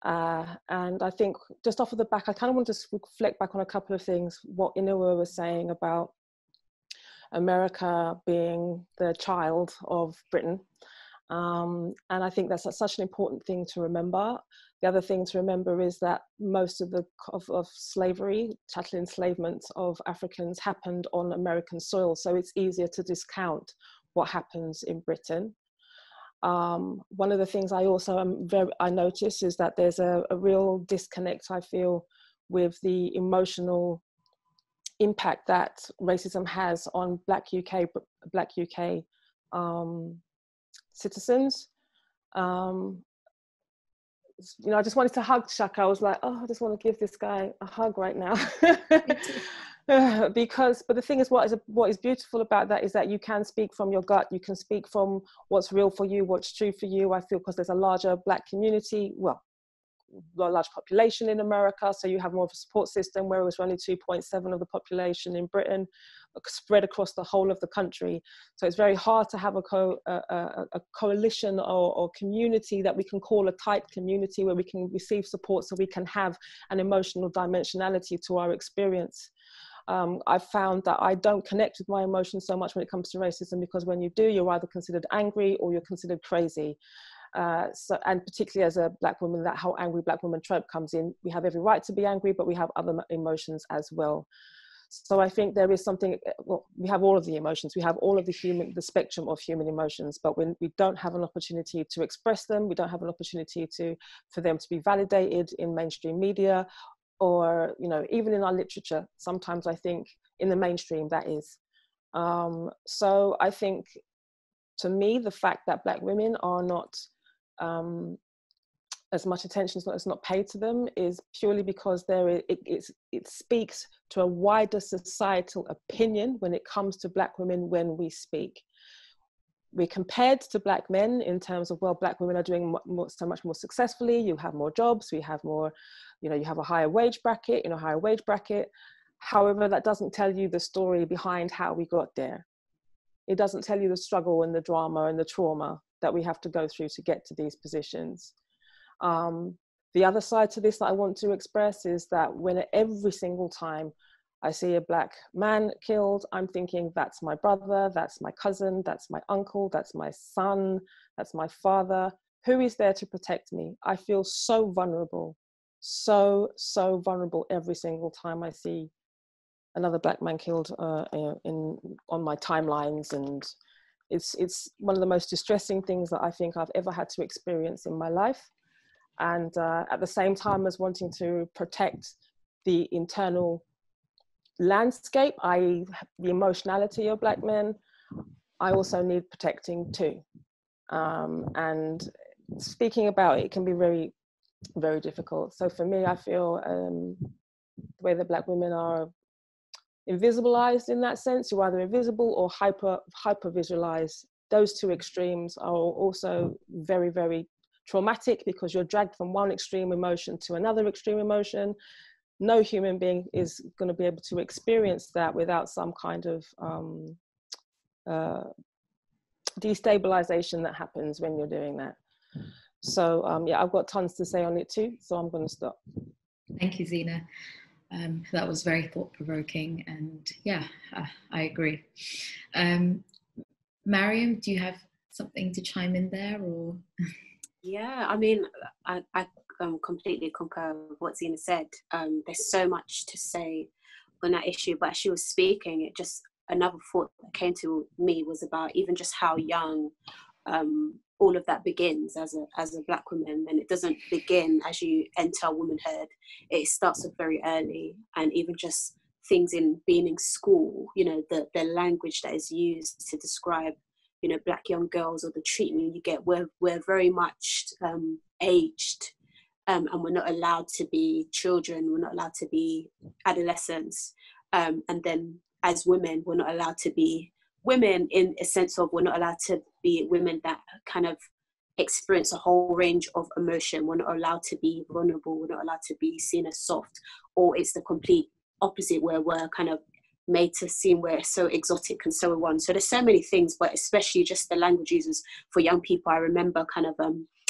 And I think just off of the back, I kind of want to reflect back on a couple of things, what Inua was saying about America being the child of Britain. And I think that's such an important thing to remember. The other thing to remember is that most of slavery, chattel enslavement of Africans happened on American soil. So it's easier to discount what happens in Britain. One of the things I also I notice is that there's a real disconnect, I feel, with the emotional impact that racism has on Black UK citizens. I just wanted to hug Tshaka. I was like, I just want to give this guy a hug right now. But the thing is, what is beautiful about that is that you can speak from your gut. You can speak from what's real for you, what's true for you. I feel because there's a larger Black community, a large population in America, so you have more of a support system, whereas only 2.7% of the population in Britain spread across the whole of the country. So it's very hard to have a coalition or community that we can call a tight community where we can receive support, so we can have an emotional dimensionality to our experience. I've found that I don't connect with my emotions so much when it comes to racism, because when you do, you're either considered angry or you're considered crazy. And particularly as a Black woman, that whole angry Black woman trope comes in. We have every right to be angry, but we have other emotions as well. So I think there is something, we have all of the emotions, we have all of the spectrum of human emotions, but when we don't have an opportunity to express them, we don't have an opportunity for them to be validated in mainstream media, or, even in our literature, sometimes I think in the mainstream that is. So I think, to me, the fact that Black women are not, as much attention is not paid to them is purely because it speaks to a wider societal opinion when it comes to Black women when we speak. We're compared to Black men in terms of, Black women are doing so much more successfully, you have more jobs, we have more, you have a higher wage bracket, However, that doesn't tell you the story behind how we got there. It doesn't tell you the struggle and the drama and the trauma that we have to go through to get to these positions. The other side to this that I want to express is that when every single time I see a Black man killed, I'm thinking, that's my brother, that's my cousin, that's my uncle, that's my son, that's my father. Who is there to protect me? I feel so vulnerable, so vulnerable every single time I see another Black man killed on my timelines. And it's one of the most distressing things that I think I've ever had to experience in my life. And at the same time as wanting to protect the internal landscape, i.e. the emotionality of Black men, I also need protecting too. And speaking about it can be very, very difficult. So for me, I feel the way that Black women are invisibilized in that sense, you're either invisible or hyper visualized. Those two extremes are also very, very traumatic, because you're dragged from one extreme emotion to another extreme emotion. No human being is going to be able to experience that without some kind of destabilization that happens when you're doing that. So yeah, I've got tons to say on it too, so I'm going to stop. Thank you, Zena. That was very thought-provoking, and yeah, I agree. MariaM, do you have something to chime in there, or? Yeah, I mean, I completely concur with what Zena said. There's so much to say on that issue, but as she was speaking, it just, another thought that came to me was about even just how young all of that begins as a Black woman. And it doesn't begin as you enter womanhood. It starts off very early, and even just things in being in school, you know, the language that is used to describe, you know, Black young girls, or the treatment you get, we're very much aged, and we're not allowed to be children, we're not allowed to be adolescents, and then as women, we're not allowed to be women in a sense of, we're not allowed to be women that kind of experience a whole range of emotion. We're not allowed to be vulnerable, we're not allowed to be seen as soft, or it's the complete opposite, where we're kind of made to seem we're so exotic and so on. So there's so many things, but especially just the language uses for young people. I remember kind of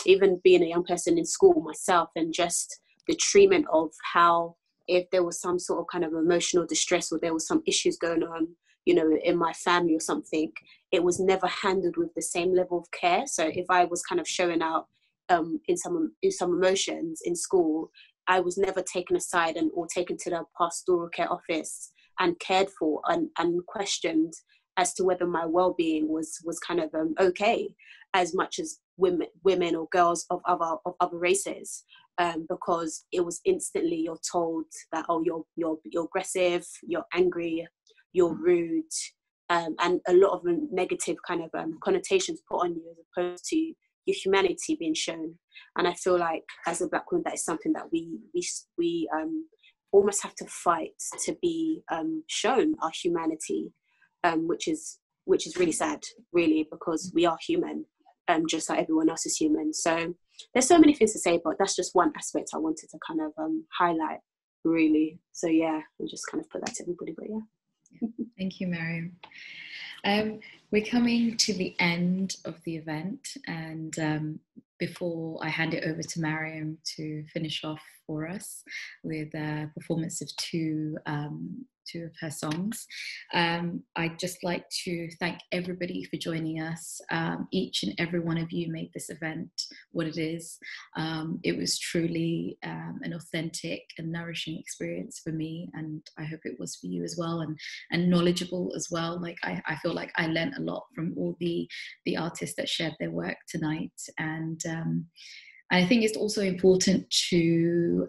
even being a young person in school myself, and just the treatment of how, if there was some sort of kind of emotional distress, or there was some issues going on, you know, in my family or something, it was never handled with the same level of care. So if I was kind of showing out in some emotions in school, I was never taken aside or taken to the pastoral care office and cared for and questioned as to whether my well-being was kind of okay, as much as women or girls of other races, because it was instantly, you're told that, oh, you're aggressive, you're angry, you're rude, and a lot of negative kind of connotations put on you, as opposed to your humanity being shown. And I feel like as a Black woman, that is something that we almost have to fight to be shown our humanity, which is really sad, really, because we are human, just like everyone else is human. So there's so many things to say, but that's just one aspect I wanted to kind of highlight, really. So yeah, we just kind of put that to everybody, but yeah. Thank you, MariaM. We're coming to the end of the event, and before I hand it over to MariaM to finish off for us with a performance of two of her songs, I'd just like to thank everybody for joining us. Each and every one of you made this event what it is. It was truly an authentic and nourishing experience for me, and I hope it was for you as well, and knowledgeable as well. Like I feel like I learned a lot from all the artists that shared their work tonight, and I think it's also important to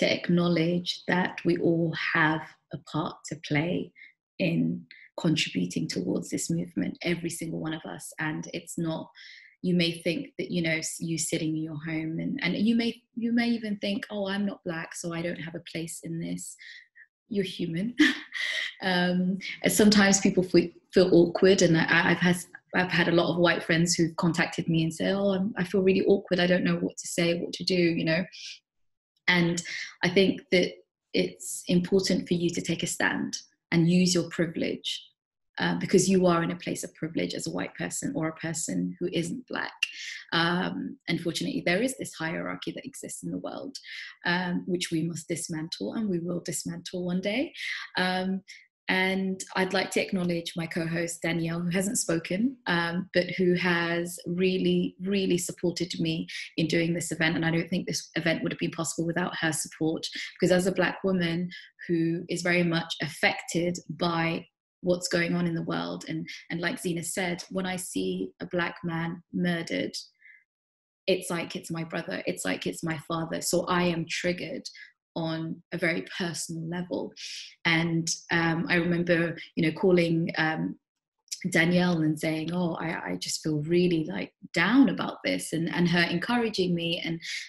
acknowledge that we all have a part to play in contributing towards this movement, every single one of us. And it's not, you may think that, you know, you sitting in your home and you may even think, oh, I'm not Black, so I don't have a place in this. You're human. And sometimes people feel awkward, and I've had a lot of white friends who've contacted me and say, oh, I feel really awkward, I don't know what to say, what to do, you know. And I think that it's important for you to take a stand and use your privilege, because you are in a place of privilege as a white person or a person who isn't Black. Unfortunately, there is this hierarchy that exists in the world, which we must dismantle, and we will dismantle one day. And I'd like to acknowledge my co-host Danielle, who hasn't spoken, but who has really, really supported me in doing this event. And I don't think this event would have been possible without her support, because as a Black woman who is very much affected by what's going on in the world, and like Zena said, when I see a Black man murdered, it's like it's my brother, it's like it's my father. So I am triggered on a very personal level. And I remember, calling Danielle and saying, oh, I just feel really like down about this, and her encouraging me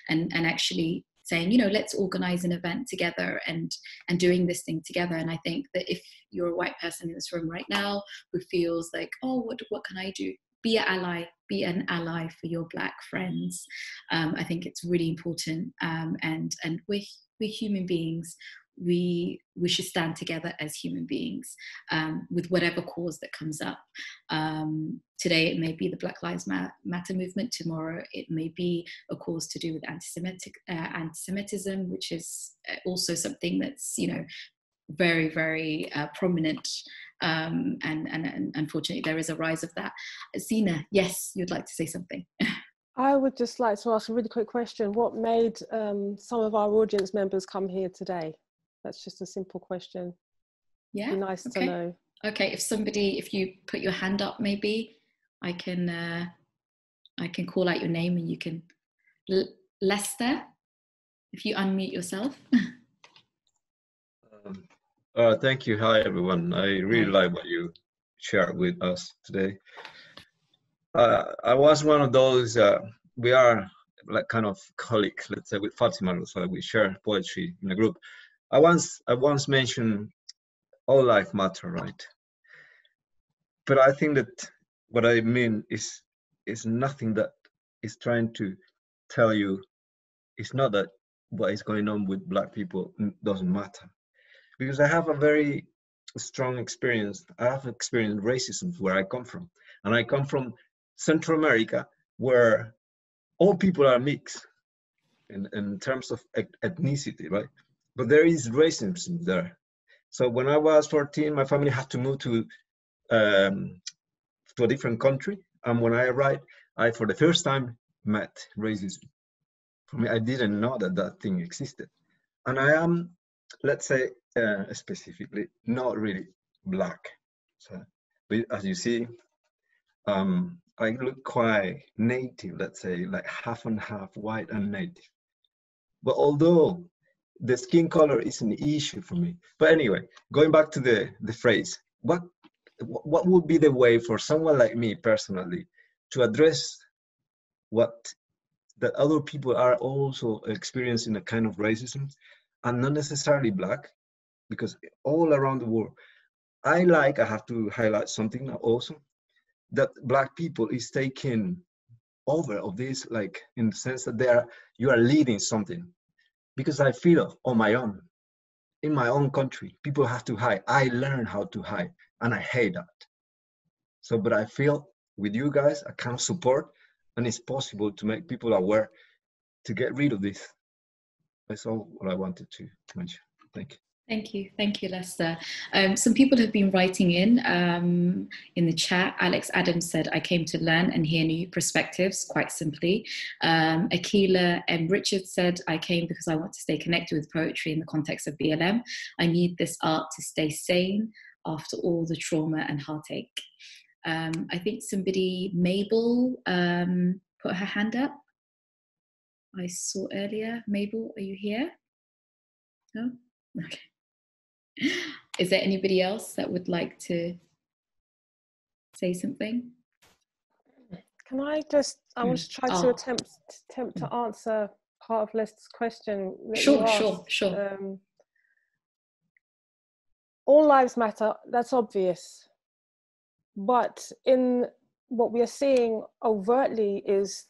and actually saying, let's organize an event together and doing this thing together. And I think that if you're a white person in this room right now who feels like, oh, what can I do? Be an ally for your Black friends. I think it's really important. And we're human beings. We should stand together as human beings, with whatever cause that comes up. Today it may be the Black Lives Matter movement. Tomorrow it may be a cause to do with anti-Semitism, which is also something that's very, very prominent. And unfortunately there is a rise of that. Zena, yes, you'd like to say something. I would just like to ask a really quick question. What made some of our audience members come here today? That's just a simple question. Yeah. It'd be nice to know. Okay, if you put your hand up, maybe I can call out your name and you can. Lester, if you unmute yourself. Thank you. Hi, everyone. I really like what you shared with us today. I was one of those, we are like kind of colleagues, let's say, with Fatima, so we share poetry in a group. I once mentioned all life matter, right? But I think that what I mean is nothing that is trying to tell you, it's not that what is going on with Black people doesn't matter. Because I have a very strong experience. I have experienced racism where I come from. And I come from Central America, where all people are mixed in terms of ethnicity, right? But there is racism there. So when I was 14, my family had to move to a different country. And when I arrived, I, for the first time, met racism. For me, I didn't know that thing existed. And I am, let's say, specifically, not really Black. So, but as you see, I look quite native, let's say, like half and half, white and native. But although the skin color is an issue for me. But anyway, going back to the phrase, what would be the way for someone like me personally to address that other people are also experiencing a kind of racism, and not necessarily Black, because all around the world, I have to highlight something also, that Black people is taking over of this, like in the sense that you are leading something. Because I feel on my own, in my own country, people have to hide. I learned how to hide, and I hate that. So, but I feel with you guys, I can support, and it's possible to make people aware to get rid of this. That's all what I wanted to mention. Thank you. Thank you, Lester. Some people have been writing in the chat. Alex Adams said, I came to learn and hear new perspectives, quite simply. Akila M. Richards said, I came because I want to stay connected with poetry in the context of BLM. I need this art to stay sane after all the trauma and heartache. I think somebody, Mabel, put her hand up. I saw earlier. Mabel, are you here? No? Okay. Is there anybody else that would like to say something? Can I want to try to attempt to answer part of Lester's question. Sure. All lives matter, that's obvious. But in what we are seeing overtly is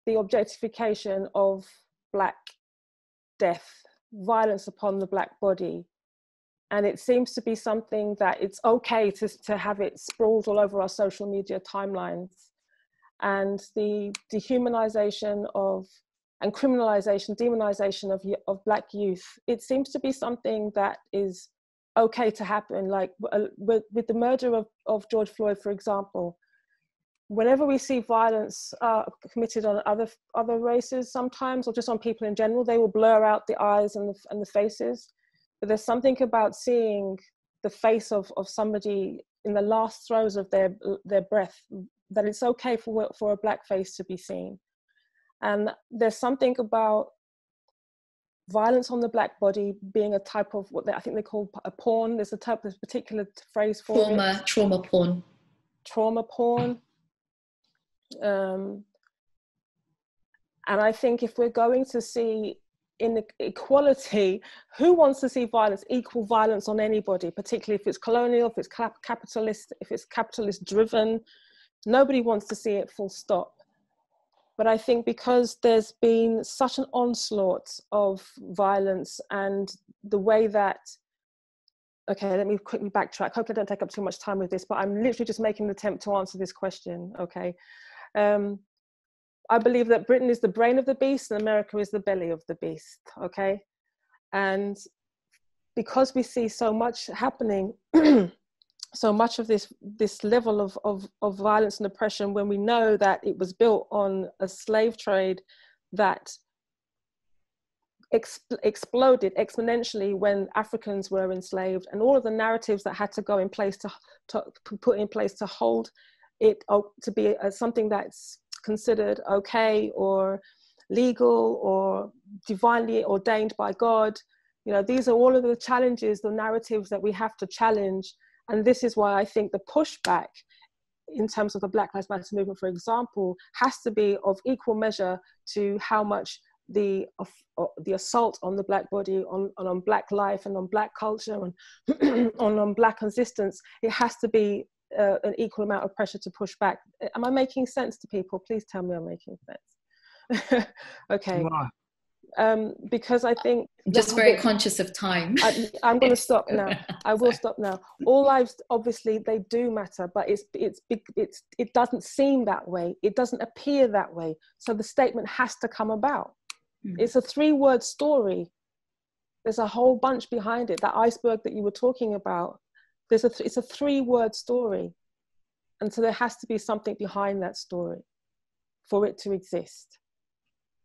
the objectification of Black death violence upon the Black body. And it seems to be something that it's okay to have it sprawled all over our social media timelines. And the dehumanization of, and criminalization, demonization of Black youth, it seems to be something that is okay to happen. Like with the murder of George Floyd, for example, whenever we see violence committed on other races sometimes, or just on people in general, they will blur out the eyes and the faces. But there's something about seeing the face of somebody in the last throes of their breath, that it's okay for a Black face to be seen. And there's something about violence on the Black body being a type of what I think they call a porn. There's a particular phrase for it. Trauma porn. Trauma porn. And I think if we're going to see inequality, who wants to see violence, equal violence on anybody, particularly if it's colonial, if it's capitalist, if it's capitalist driven? Nobody wants to see it, full stop. But I think because there's been such an onslaught of violence, and the way that, okay, let me quickly backtrack. Hopefully I don't take up too much time with this, but I'm literally just making an attempt to answer this question, okay? I believe that Britain is the brain of the beast and America is the belly of the beast, okay? And because we see so much happening, so much of this level of violence and oppression, when we know that it was built on a slave trade that exploded exponentially when Africans were enslaved, and all of the narratives that had to go in place to put in place to hold it to be something that's considered okay or legal or divinely ordained by God. You know, these are all of the challenges, the narratives that we have to challenge. And this is why I think the pushback in terms of the Black Lives Matter movement, for example, has to be of equal measure to how much the assault on the Black body, on Black life and on Black culture and on Black existence, it has to be an equal amount of pressure to push back. Am I making sense to people? Please tell me I'm making sense. Okay. Because I think I'm just very conscious of time. I'm going to stop now. I will stop now. All lives, obviously, they do matter, but it doesn't seem that way. It doesn't appear that way. So the statement has to come about. It's a 3-word story. There's a whole bunch behind it. That iceberg that you were talking about, it's a 3-word story. And so there has to be something behind that story for it to exist.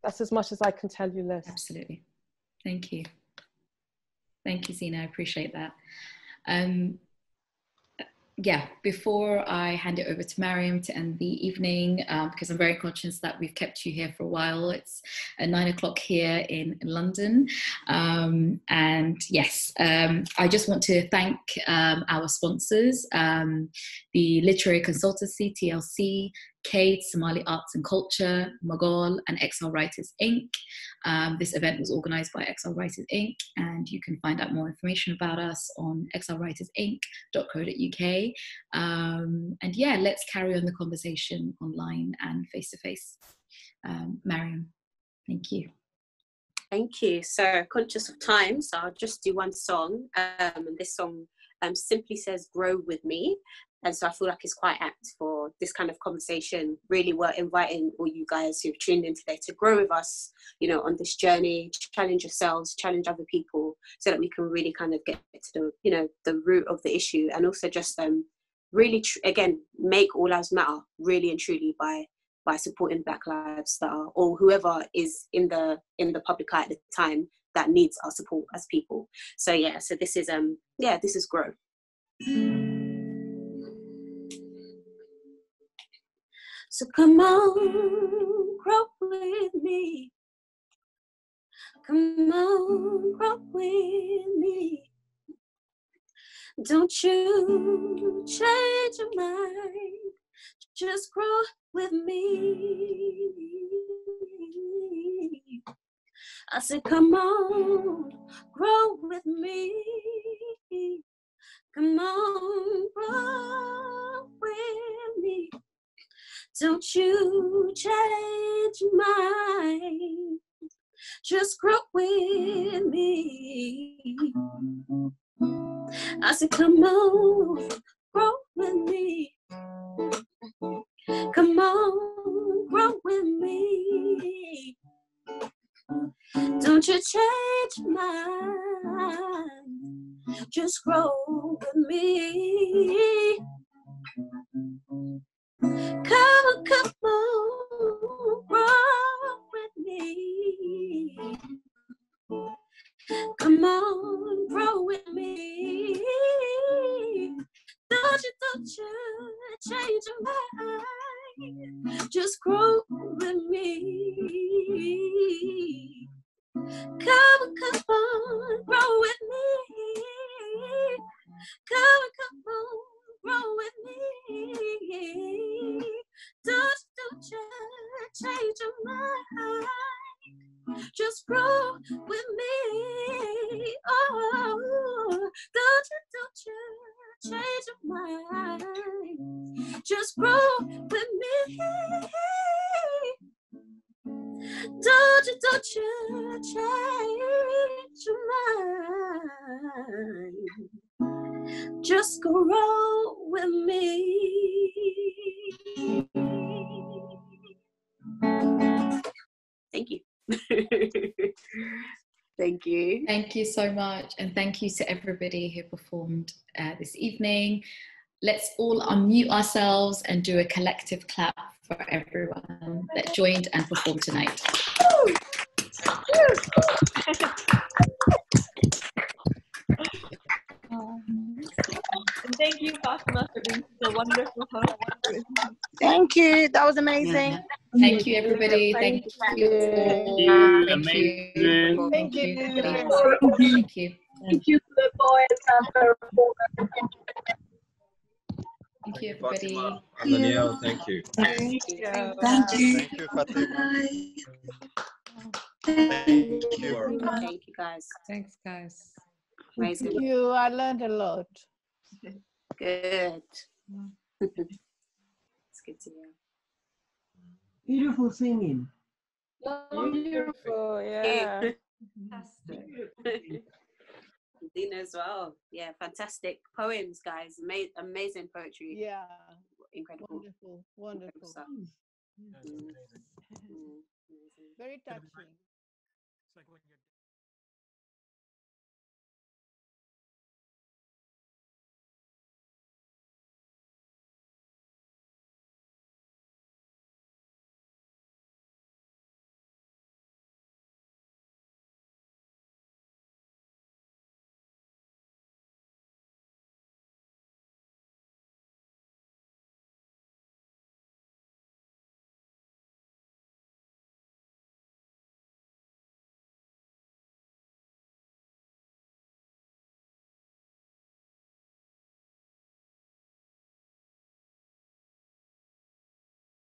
That's as much as I can tell you, Les. Absolutely. Thank you. Thank you, Zena. I appreciate that. Yeah, before I hand it over to MariaM to end the evening, because I'm very conscious that we've kept you here for a while. It's 9 o'clock here in London. And yes, I just want to thank our sponsors, the Literary Consultancy, TLC, Kate, Somali Arts and Culture, Magool, and Exiled Writers Ink. This event was organised by Exiled Writers Ink, and you can find out more information about us on exiledwritersink.co.uk. And yeah, let's carry on the conversation online and face-to-face. MariaM, thank you. Thank you. So conscious of time, so I'll just do one song. And this song simply says, "Grow with me." And so I feel like it's quite apt for this kind of conversation. Really, we're inviting all you guys who've tuned in today to grow with us, you know, on this journey, challenge yourselves, challenge other people, so that we can really kind of get to the, you know, the root of the issue, and also just really, again, make all lives matter, really and truly, by supporting Black lives that are, or whoever is in the public eye at the time that needs our support as people. So yeah, so this is this is Grow. So come on, grow with me. Come on, grow with me. Don't you change your mind. Just grow with me. I said, come on, grow with me. Come on, grow with me. Don't you change your mind. just grow with me. I said, come on, grow with me. Come on, grow with me. Don't you change my mind, just grow with me. Come on, grow with me. Come on, grow with me. Don't you change your mind, just grow with me. Come on, grow with me. Come on, grow with me. Don't you change your mind, just grow with me. Oh, don't you change your mind, just grow with me. Don't you change your mind, just grow with me. Thank you. Thank you. Thank you so much. And thank you to everybody who performed this evening. Let's all unmute ourselves and do a collective clap for everyone that joined and performed tonight. Thank you, Fatima, for being so wonderful. Thank you. That was amazing. Thank you, everybody. Thank you. Thank you. Thank you. Thank you. Thank you to the poets. Thank you, everybody. And Danielle, thank you. Thank you. Thank you, Fatima. Thank you, guys. Thanks, guys. Amazing. Thank you. I learned a lot. Good. It's good to hear. Beautiful singing. Beautiful, yeah. Zena as well. Yeah, fantastic poems, guys. Amazing poetry. Yeah. Incredible. Wonderful. Wonderful. Incredible. Very touching.